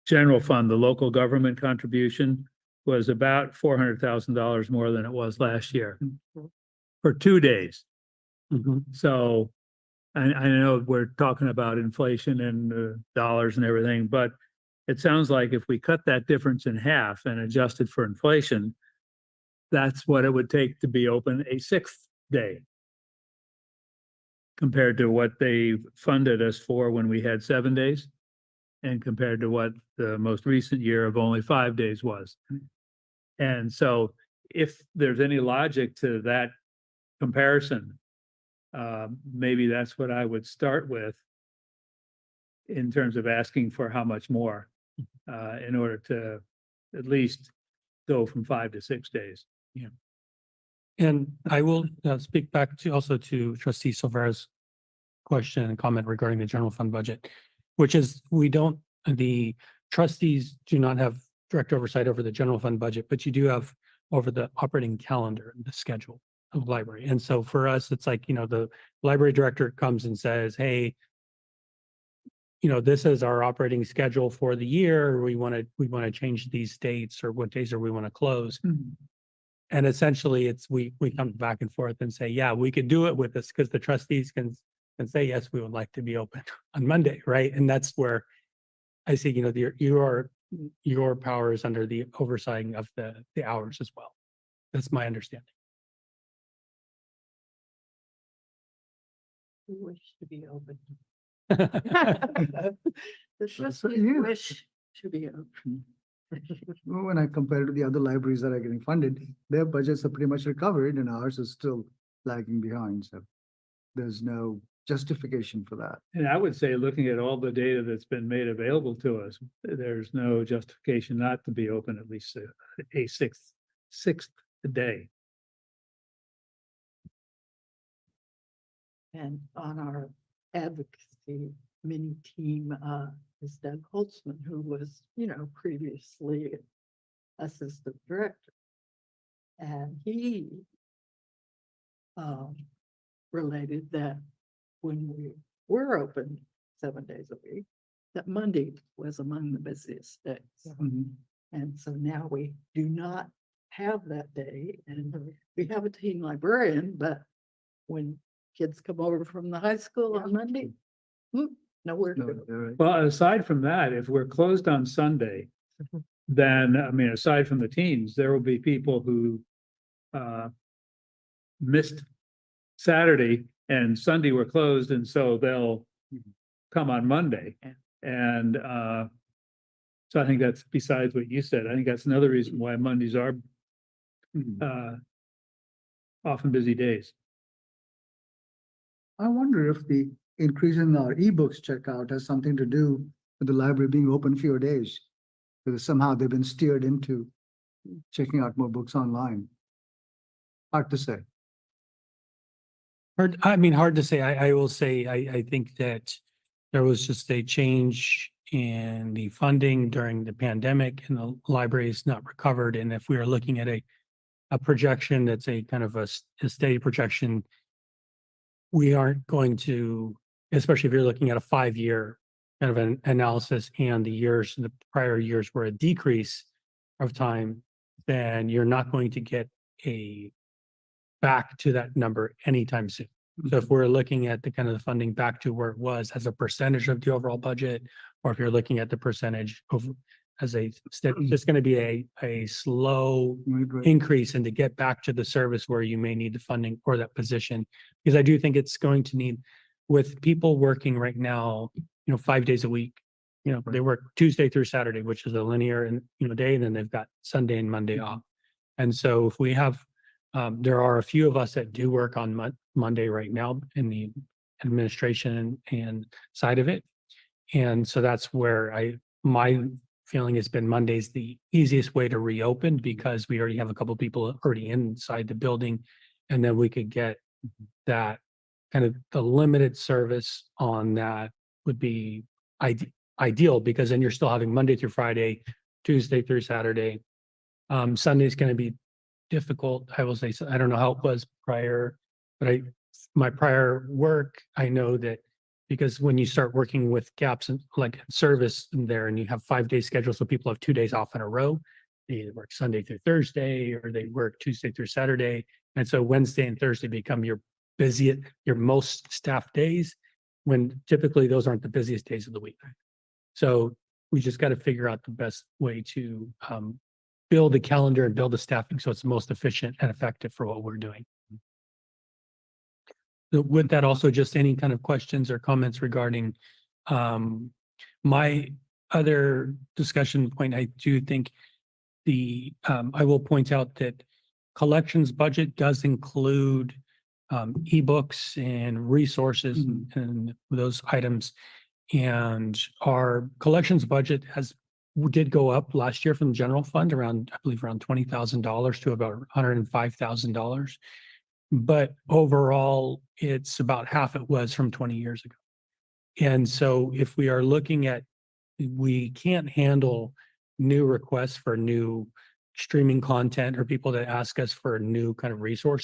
general fund, the local government contribution was about $400,000 more than it was last year for 2 days. So I know we're talking about inflation and dollars and everything, but it sounds like if we cut that difference in half and adjusted for inflation, that's what it would take to be open a 6th day compared to what they funded us for when we had 7 days and compared to what the most recent year of only 5 days was. And so if there's any logic to that comparison, maybe that's what I would start with in terms of asking for how much more in order to at least go from 5 to 6 days. Yeah. And I will speak back to trustee Silvera's question and comment regarding the general fund budget, which is the trustees do not have direct oversight over the general fund budget, but you do have over the operating calendar and the schedule of the library. And so for us, it's like, the library director comes and says, hey, this is our operating schedule for the year. We want to change these dates, or what days are we want to close. And essentially we come back and forth and say, yeah, we could do it with this, because the trustees can say, yes, we would like to be open on Monday. Right. And that's where I see, your power is under the oversight of the hours as well. That's my understanding. We wish to be open. So, The trustees yeah. wish to be open. When I compare to the other libraries that are getting funded, their budgets are pretty much recovered and ours is still lagging behind. So there's no justification for that. And I would say, looking at all the data that's been made available to us, there's no justification not to be open at least a sixth day. And on our advocacy mini team is Doug Holtzman, who was, previously assistant director. And he related that when we were open 7 days a week, that Monday was among the busiest days. And so now we do not have that day, and we have a teen librarian, but when kids come over from the high school on Monday, nowhere to go. Well, aside from that, if we're closed on Sunday, then, aside from the teens, there will be people who missed Saturday and Sunday were closed, and so they'll come on Monday. And So I think that's besides what you said. I think that's another reason why Mondays are often busy days. I wonder if the increase in our ebooks checkout has something to do with the library being open fewer days. Because somehow they've been steered into checking out more books online. Hard to say. Hard to say. I will say, I think that there was just a change in the funding during the pandemic and the library is not recovered. And if we are looking at a projection that's a kind of a steady projection, we aren't going to, especially if you're looking at a 5-year kind of an analysis and the prior years were a decrease of time, then you're not going to get back to that number anytime soon. So if we're looking at the kind of the funding back to where it was as a percentage of the overall budget, or if you're looking at the percentage of as a step, it's going to be a slow Right. increase and to get back to the service where you may need the funding for that position. Because I do think it's going to need, with people working right now, 5 days a week, they work Tuesday through Saturday, which is a linear and day, and then they've got Sunday and Monday off. And so if we have, there are a few of us that do work on Monday right now in the administration and side of it. And so that's where my feeling has been Monday's the easiest way to reopen because we already have a couple people already inside the building. And then we could get that kind of the limited service on that would be ideal because then you're still having Monday through Friday, Tuesday through Saturday. Sunday is going to be difficult. I will say, so I don't know how it was prior, but my prior work, I know that because when you start working with gaps in like service in there and you have 5-day schedules, so people have 2 days off in a row, they either work Sunday through Thursday or they work Tuesday through Saturday. And so Wednesday and Thursday become your most staffed days when typically those aren't the busiest days of the week. So we just got to figure out the best way to build a calendar and build a staffing so it's most efficient and effective for what we're doing. So with that, also just any kind of questions or comments regarding my other discussion point, I do think I will point out that collections budget does include ebooks and resources and those items. And our collections budget did go up last year from the general fund around, I believe around $20,000 to about $105,000. But overall, it's about half it was from 20 years ago. And so if we are looking at, we can't handle new requests for new streaming content or people that ask us for new kind of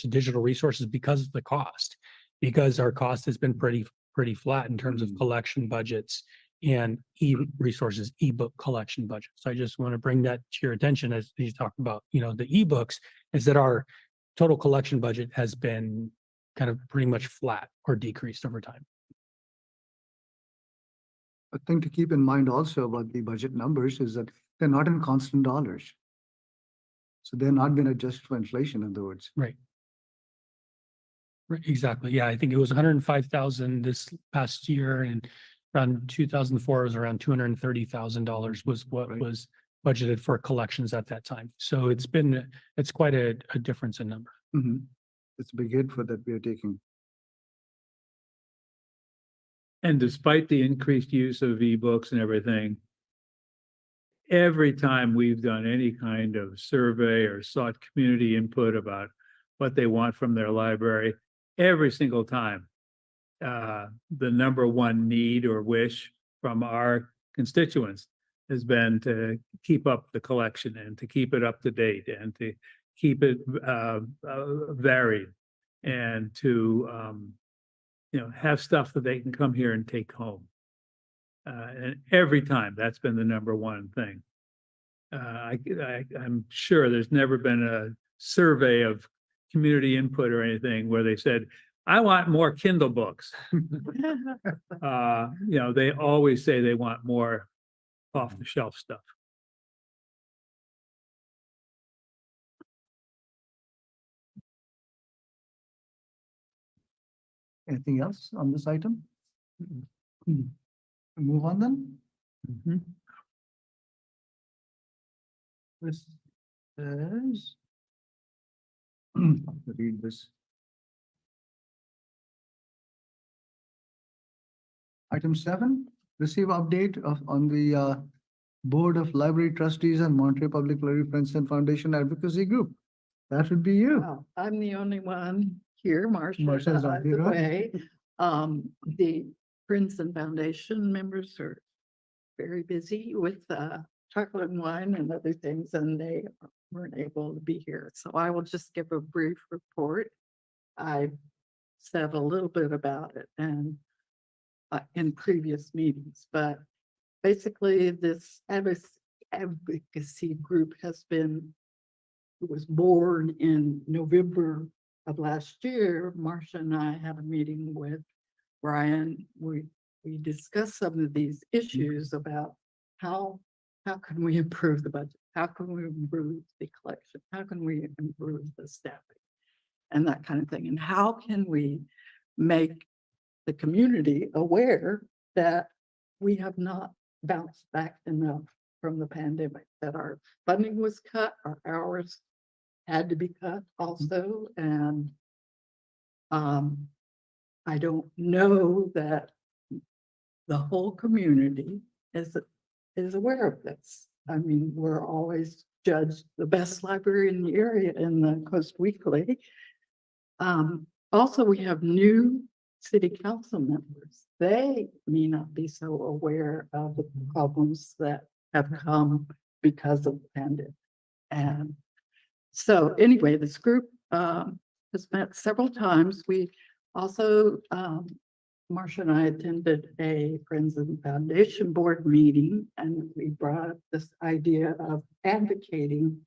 digital resources because of the cost, because our cost has been pretty flat in terms of collection budgets and resources, ebook collection budget. So I just want to bring that to your attention as you talk about, the ebooks, is that our total collection budget has been kind of pretty much flat or decreased over time. A thing to keep in mind also about the budget numbers is that they're not in constant dollars. So they're not been adjusted for inflation, in other words. Right. Right, exactly. Yeah, I think it was 105,000 this past year, and around 2004 was around $230,000 was what was budgeted for collections at that time. So it's quite a difference in number. It's a big hit for that we are taking. And despite the increased use of ebooks and everything, every time we've done any kind of survey or sought community input about what they want from their library, every single time, the number one need or wish from our constituents has been to keep up the collection and to keep it up to date and to keep it varied and to have stuff that they can come here and take home. And every time that's been the number one thing. I'm sure there's never been a survey of community input or anything where they said, I want more Kindle books. They always say they want more off the shelf stuff. Anything else on this item? Move on then. This is. Read this. Item 7, receive update on the Board of Library Trustees and Monterey Public Library Friends and Foundation Advocacy Group. That would be you. Well, I'm the only one here, Marcia. Marcia's not here, huh? Way. The Friends and Foundation members are very busy with chocolate and wine and other things, and they weren't able to be here. So I will just give a brief report. I said a little bit about it and in previous meetings, but basically this advocacy group was born in November of last year. Marcia and I had a meeting with Brian. We discussed some of these issues about how can we improve the budget? How can we improve the collection? How can we improve the staffing? And that kind of thing. And how can we make the community aware that we have not bounced back enough from the pandemic, that our funding was cut, our hours had to be cut also. And I don't know that the whole community is aware of this. I mean, we're always judged the best library in the area in the Coast Weekly. Also, we have new city council members. They may not be so aware of the problems that have come because of the pandemic. And so anyway, this group has met several times. We also, Marcia and I attended a Friends and Foundation Board meeting, and we brought up this idea of advocating,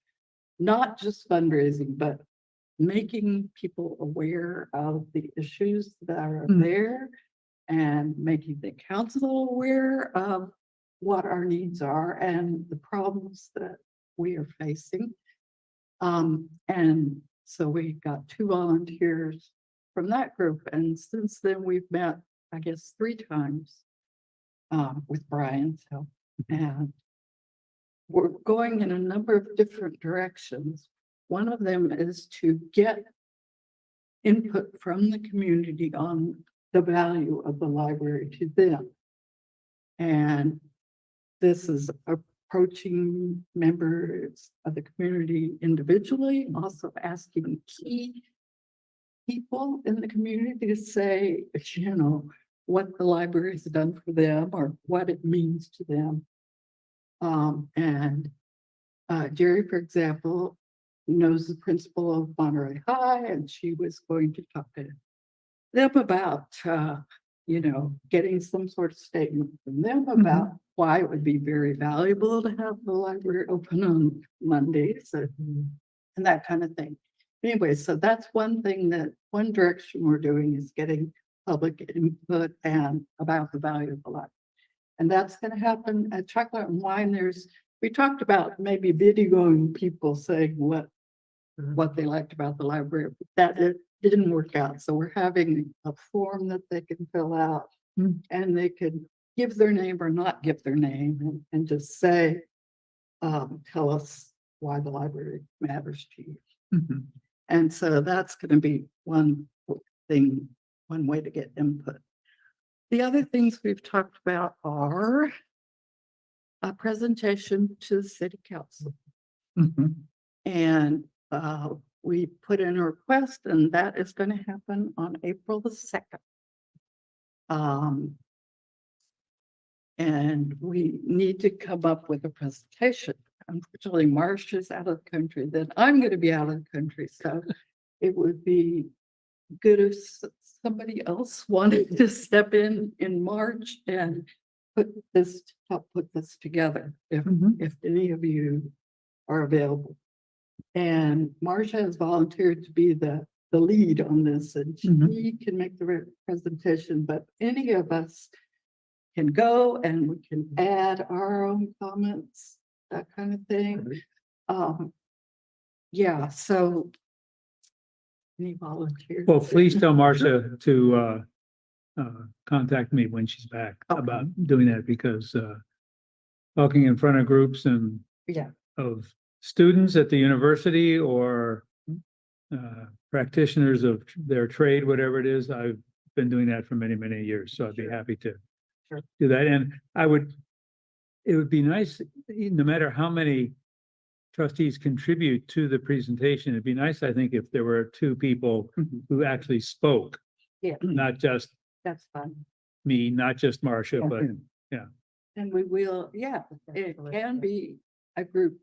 not just fundraising, but making people aware of the issues that are there and making the council aware of what our needs are and the problems that we are facing. And so we got 2 volunteers from that group. And since then we've met, I guess, 3 times with Brian's help. And we're going in a number of different directions. One of them is to get input from the community on the value of the library to them. And this is approaching members of the community individually, also asking key people in the community to say, you know, what the library has done for them or what it means to them. Jerry, for example, knows the principal of Monterey High, and she was going to talk to them about, you know, getting some sort of statement from them about why it would be very valuable to have the library open on Mondays and that kind of thing. Anyway, so that's one direction we're doing is getting public input and about the value of the library. And that's going to happen at Chocolate and Wine. We talked about maybe videoing people saying what they liked about the library, but that it didn't work out. So we're having a form that they can fill out and they could give their name or not give their name and just say, tell us why the library matters to you. And so that's going to be one way to get input. The other things we've talked about are a presentation to the city council. And we put in a request, and that is going to happen on April the 2nd. And we need to come up with a presentation. Unfortunately, Marcia's out of the country, then I'm going to be out of the country. So it would be good if somebody else wanted to step in March and help put this together, if any of you are available. And Marcia has volunteered to be the lead on this, and she can make the presentation, but any of us can go and we can add our own comments, that kind of thing. Yeah, so any volunteers? Well, please tell Marcia to contact me when she's back about doing that, because talking in front of groups and Yeah. of students at the university or practitioners of their trade, whatever it is. I've been doing that for many, many years, so I'd be happy to do that. And it would be nice, no matter how many trustees contribute to the presentation, it'd be nice, I think, if there were two people who actually spoke. Yeah. Not just That's fun. me, not just Marcia, but And we will, yeah, it can be a group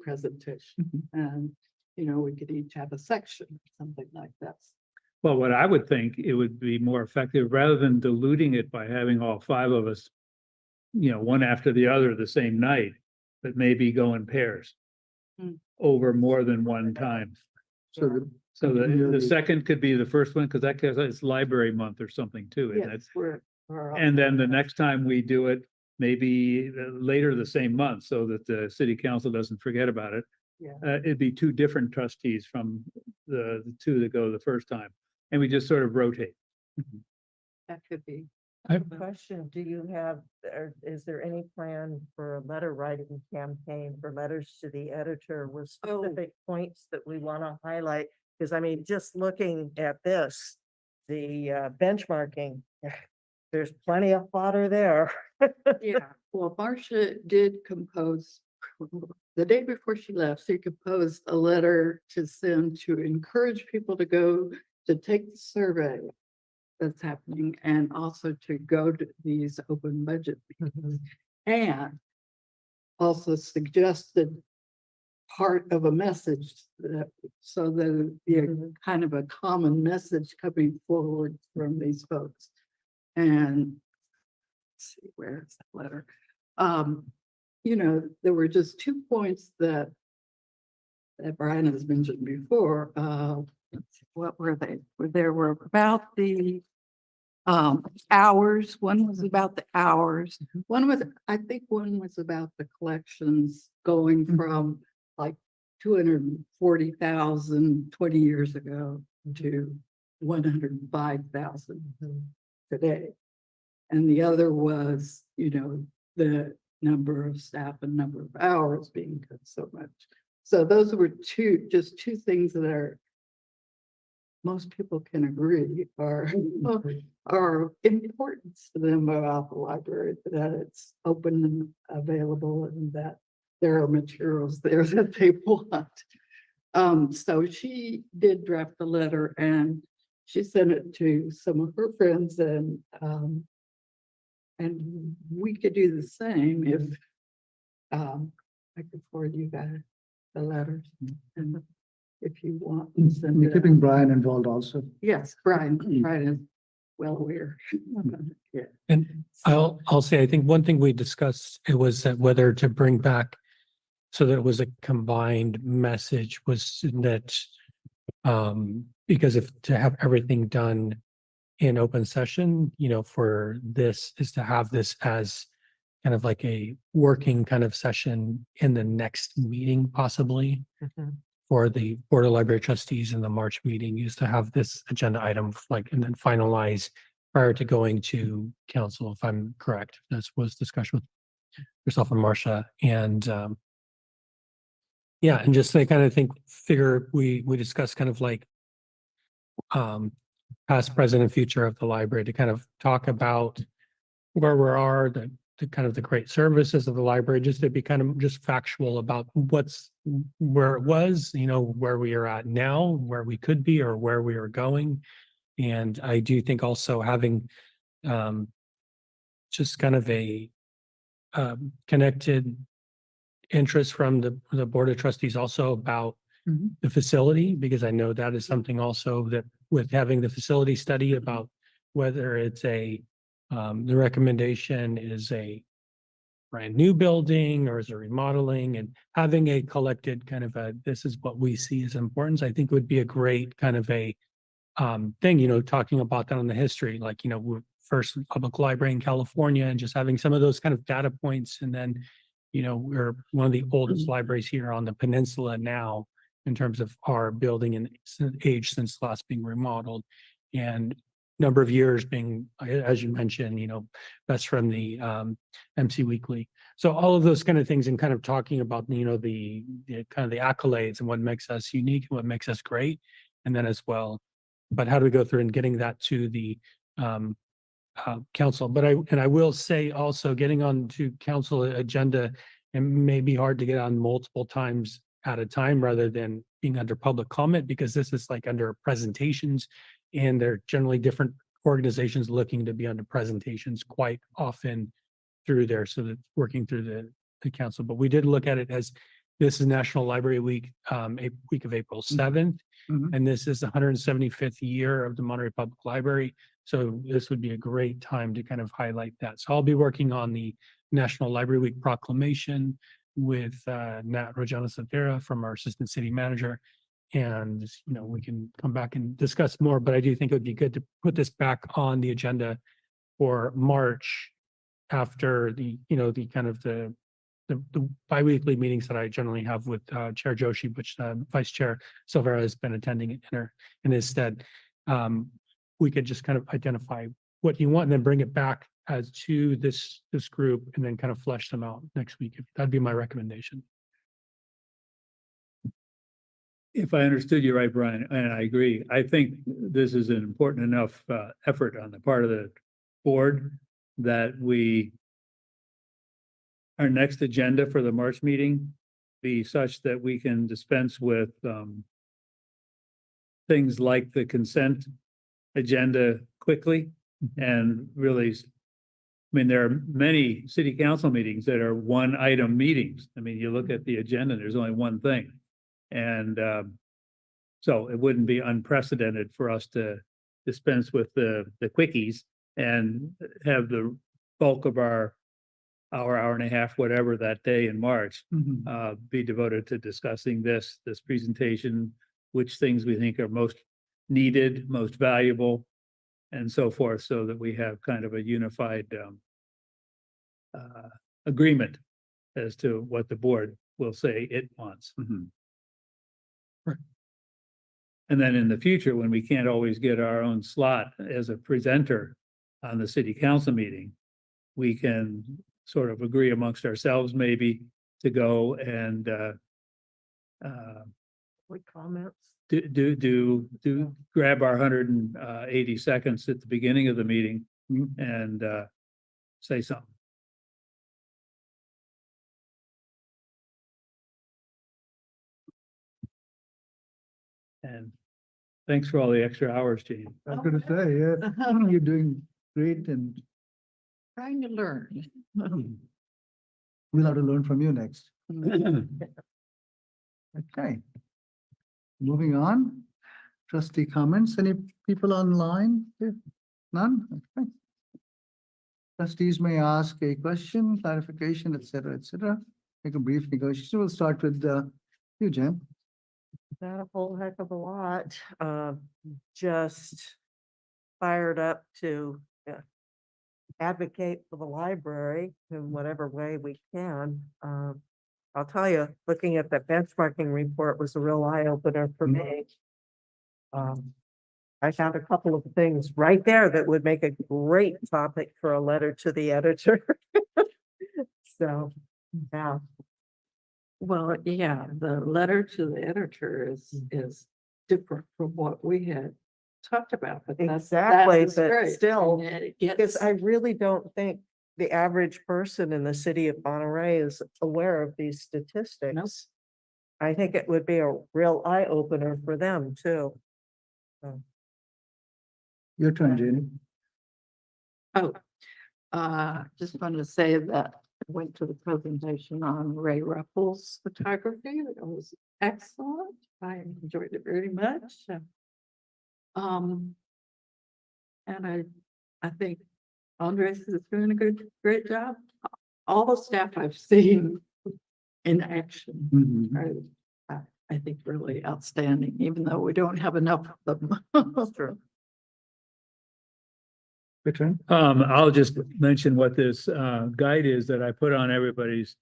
presentation. And, you know, we could each have a section, or something like that. well, what I would think it would be more effective rather than diluting it by having all five of us, one after the other the same night, but maybe go in pairs Hmm. over more than one time. So The second could be the first one, because it's library month or something too. isn't it? Yes, And then the next time we do it, maybe later the same month, so that the city council doesn't forget about it. Yeah. It'd be two different trustees from the two that go the first time, and we just sort of rotate. that could be. Question, do you have, or is there any plan for a letter writing campaign for letters to the editor with specific points that we want to highlight? Because I mean, just looking at this, the benchmarking, there's plenty of fodder there. Yeah, well, Marcia did compose, the day before she left, she composed a letter to send to encourage people to go to take the survey that's happening, and also to go to these open budget meetings. And also suggested part of a message that, so that it'd be a kind of a common message coming forward from these folks. And let's see, where is that letter? You know, there were just 2 points that Brian has mentioned before. Let's see, what were they? There were about the hours. One was about the hours. One was, I think one was about the collections going from like 240,000 20 years ago to 105,000 today. And the other was, you know, the number of staff and number of hours being cut so much. So those were just two things that are, most people can agree are important to them about the library, that it's open and available and that there are materials there that they want. So she did draft the letter and she sent it to some of her friends, and we could do the same if I could forward you guys the letters, and if you want to send We're it keeping out. Brian involved also. Yes, Brian is well aware. Yeah. And I'll say, I think one thing we discussed, it was that whether to bring back, so that it was a combined message, was that because if to have everything done in open session, you know, for this is to have this as kind of like a working kind of session in the next meeting, possibly for the Board of Library Trustees in the March meeting, is to have this agenda item like, and then finalize prior to going to council, if I'm correct. That was discussion with yourself and Marcia, and yeah, and just I kind of figure we discussed kind of like past, present, and future of the library, to kind of talk about where we are, the kind of the great services of the library, just to be kind of just factual about where it was, you know, where we are at now, where we could be, or where we are going. And I do think also having just kind of a connected interest from the Board of Trustees also about the facility, because I know that is something also that with having the facility study about whether it's the recommendation is a brand new building or is a remodeling, and having a collected kind of this is what we see as importance, I think would be a great kind of a thing, you know, talking about that on the history, like, you know, we're first public library in California, and just having some of those kind of data points. And then, you know, we're one of the oldest libraries here on the peninsula now in terms of our building and age since last being remodeled. And number of years being, as you mentioned, best from the MC Weekly. So all of those kind of things and kind of talking about, the kind of the accolades and what makes us unique and what makes us great. And then as well, but how do we go through and getting that to the council? But I will say also getting on to council agenda, it may be hard to get on multiple times at a time rather than being under public comment, because this is like under presentations and they're generally different organizations looking to be under presentations quite often through there. So that working through the council, but we did look at it as this is National Library Week, week of April 7th. Mhm. And this is the 175th year of the Monterey Public Library. So this would be a great time to kind of highlight that. So I'll be working on the National Library Week proclamation with Nat Rojana Santera from our assistant city manager. And, we can come back and discuss more, but I do think it would be good to put this back on the agenda for March after the kind of the biweekly meetings that I generally have with Chair Joshi, which Vice Chair Silvera has been attending in his stead. We could just kind of identify what you want and then bring it back as to this group and then kind of flesh them out next week. That'd be my recommendation. If I understood you right, Brian, and I agree, I think this is an important enough effort on the part of the board that our next agenda for the March meeting be such that we can dispense with things like the consent agenda quickly and really, there are many city council meetings that are one item meetings. You look at the agenda, there's only one thing. And so it wouldn't be unprecedented for us to dispense with the quickies and have the bulk of our hour and a half, whatever that day in March, be devoted to discussing this presentation, which things we think are most needed, most valuable, and so forth, so that we have kind of a unified agreement as to what the board will say it wants. And then in the future, when we can't always get our own slot as a presenter on the city council meeting, we can sort of agree amongst ourselves maybe to go and Quick comments. grab our 180 seconds at the beginning of the meeting and say something. And thanks for all the extra hours, Gene. I was gonna say, yeah, you're doing great and Trying to learn. we'll have to learn from you next. Okay. Moving on, trustee comments, any people online? None? Okay. Trustees may ask a question, clarification, et cetera, make a brief negotiation. We'll start with you, Jen. Not a whole heck of a lot, just fired up to advocate for the library in whatever way we can. I'll tell you, looking at that benchmarking report was a real eye opener for me. I found a couple of things right there that would make a great topic for a letter to the editor. So, yeah. Well, yeah, the letter to the editor is different from what we had talked about. But Exactly, is but great. still, And it because gets, I really don't think the average person in the city of Monterey is aware of these statistics. I think it would be a real eye opener for them too. So, Your turn, Jenny. just wanted to say that I went to the presentation on Ray Ruppel's photography. It was excellent. I enjoyed it very much. And I think Andres is doing a great job. All the staff I've seen in action are, I think, really outstanding, even though we don't have enough of them. that's true. Your turn. I'll just mention what this guide is that I put on everybody's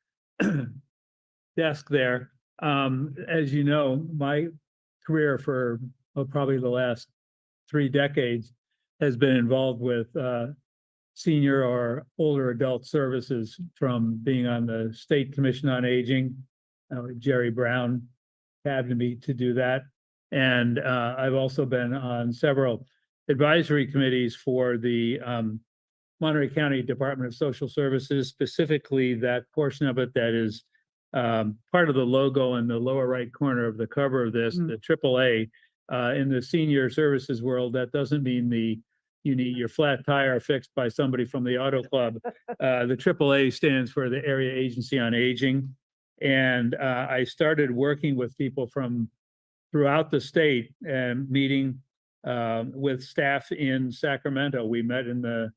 desk there. As you know, my career for probably the last 3 decades has been involved with senior or older adult services from being on the State Commission on Aging. Jerry Brown tabbed me to do that. And I've also been on several advisory committees for the Monterey County Department of Social Services, specifically that portion of it that is part of the logo in the lower right corner of the cover of this, the AAA. In the senior services world, that doesn't mean you need your flat tire fixed by somebody from the auto club. The AAA stands for the Area Agency on Aging. And I started working with people from throughout the state and meeting with staff in Sacramento. We met in the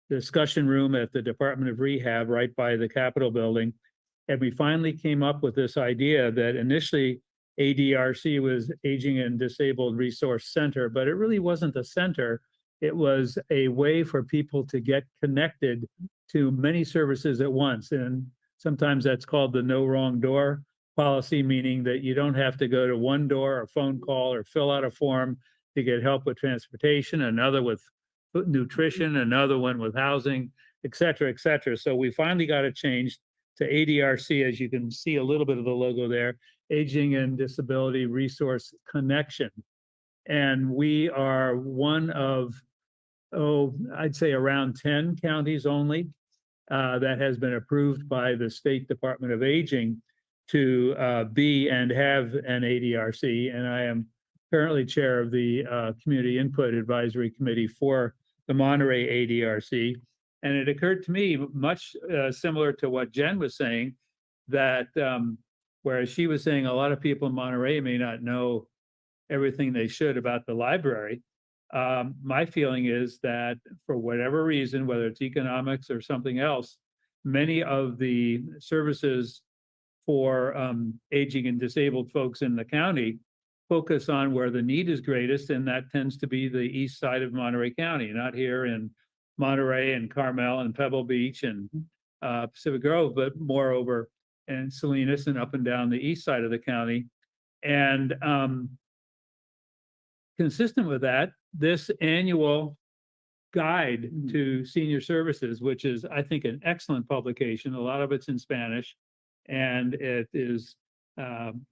discussion room at the Department of Rehab right by the Capitol building. And we finally came up with this idea that initially ADRC was Aging and Disabled Resource Center, but it really wasn't a center. It was a way for people to get connected to many services at once. And sometimes that's called the no wrong door policy, meaning that you don't have to go to one door or phone call or fill out a form to get help with transportation, another with nutrition, another one with housing, et cetera, et cetera. So we finally got it changed to ADRC, as you can see a little bit of the logo there, Aging and Disability Resource Connection. And we are one of, I'd say around 10 counties only that has been approved by the State Department of Aging to be and have an ADRC. And I am currently chair of the Community Input Advisory Committee for the Monterey ADRC. And it occurred to me, much similar to what Jen was saying, that whereas she was saying a lot of people in Monterey may not know everything they should about the library, my feeling is that for whatever reason, whether it's economics or something else, many of the services for aging and disabled folks in the county focus on where the need is greatest, and that tends to be the east side of Monterey County, not here in Monterey and Carmel and Pebble Beach and Pacific Grove, but more over in Salinas and up and down the east side of the county. And consistent with that, this annual guide to senior services, which is, I think, an excellent publication. A lot of it's in Spanish, and it is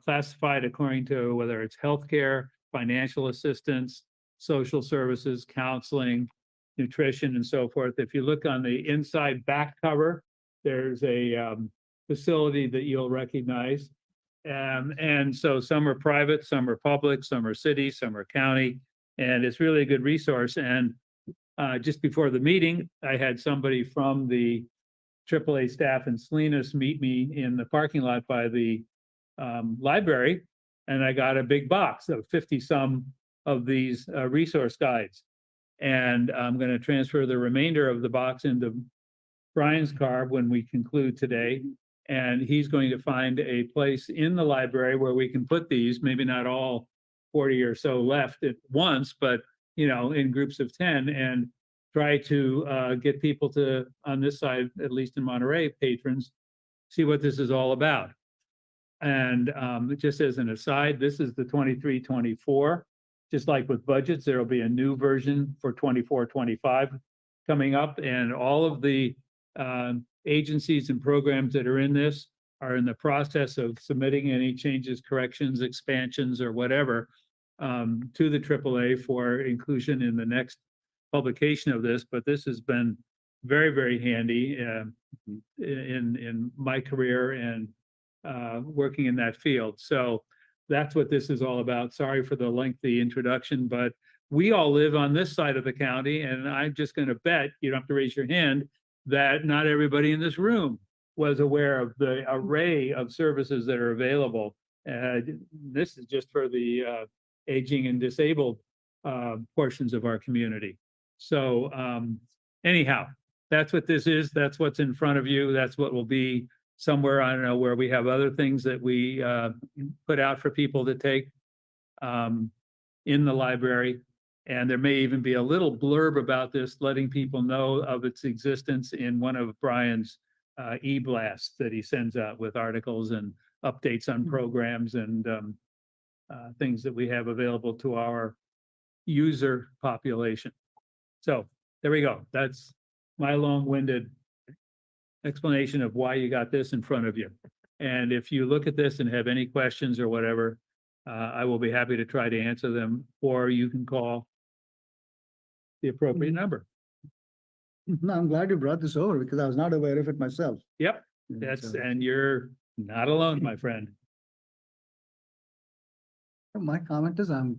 classified according to whether it's healthcare, financial assistance, social services, counseling, nutrition, and so forth. If you look on the inside back cover, there's a facility that you'll recognize. And so some are private, some are public, some are city, some are county, and it's really a good resource. And just before the meeting, I had somebody from the AAA staff in Salinas meet me in the parking lot by the library, and I got a big box of 50 some of these resource guides. And I'm going to transfer the remainder of the box into Brian's car when we conclude today. And he's going to find a place in the library where we can put these, maybe not all 40 or so left at once, but, you know, in groups of 10, and try to get people to, on this side, at least in Monterey, patrons, see what this is all about. And just as an aside, this is the 23-24. Just like with budgets, there will be a new version for 24-25 coming up, and all of the agencies and programs that are in this are in the process of submitting any changes, corrections, expansions, or whatever to the AAA for inclusion in the next publication of this. But this has been very, very handy in my career and working in that field. So that's what this is all about. Sorry for the lengthy introduction, but we all live on this side of the county, and I'm just going to bet, you don't have to raise your hand, that not everybody in this room was aware of the array of services that are available. This is just for the aging and disabled portions of our community. So anyhow, that's what this is. That's what's in front of you. That's what will be somewhere, I don't know, where we have other things that we put out for people to take in the library. And there may even be a little blurb about this, letting people know of its existence in one of Brian's e-blasts that he sends out with articles and updates on programs and things that we have available to our user population. So there we go. That's my long-winded explanation of why you got this in front of you. And if you look at this and have any questions or whatever, I will be happy to try to answer them, or you can call the appropriate number. No, I'm glad you brought this over because I was not aware of it myself. Yep, And that's, so- and you're not alone, my friend. My comment is I'm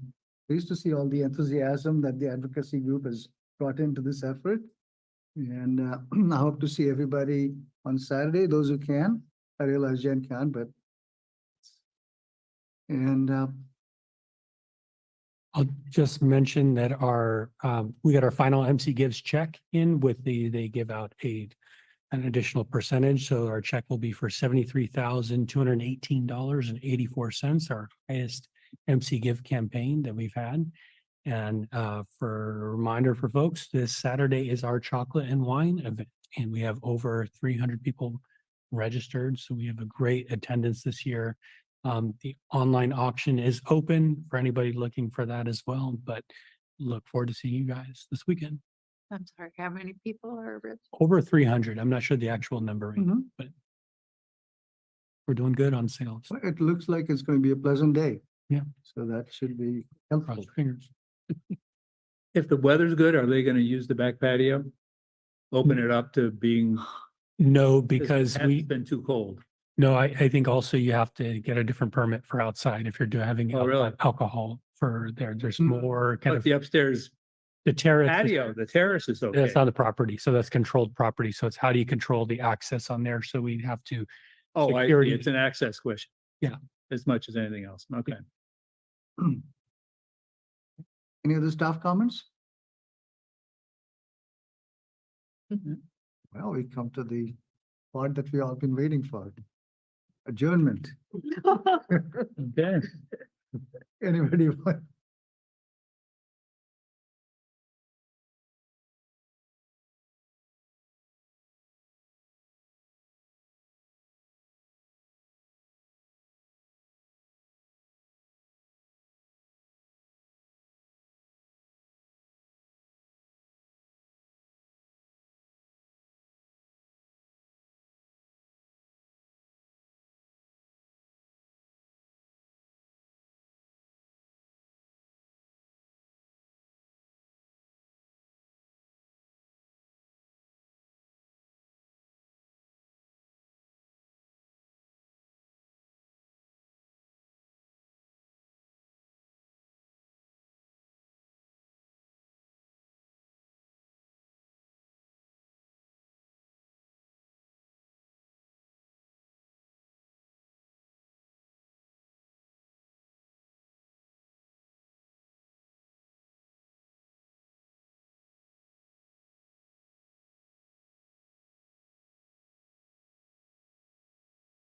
pleased to see all the enthusiasm that the advocacy group has brought into this effort. And I hope to see everybody on Saturday, those who can. I realize Jen can't, but. And I'll just mention that we got our final MC Gives check in with they give out an additional percentage. So our check will be for $73,218.84, our highest MC Give campaign that we've had. And for a reminder for folks, this Saturday is our chocolate and wine event, and we have over 300 people registered. So we have a great attendance this year. The online auction is open for anybody looking for that as well, but look forward to seeing you guys this weekend. I'm sorry, how many people are rich? Over 300. I'm not sure the actual number, right now, mhm, but we're doing good on sales. it looks like it's going to be a pleasant day. Yeah. So that should be Cross helpful. your fingers. If the weather's good, are they gonna use the back patio? Open it up to being, No, it because hasn't been too cold. no, I think also you have to get a different permit for outside if you're having Oh, really? alcohol for there. There's Mm. more kind But of the upstairs the terrace. patio, the terrace is okay. That's not the property. So that's controlled property. So it's how do you control the access on there? So we have to, Oh, I see. security. It's an access question. Yeah. As much as anything else. Okay. Any other staff comments? Well, we come to the part that we all been waiting for. Adjournment. Okay. Anybody want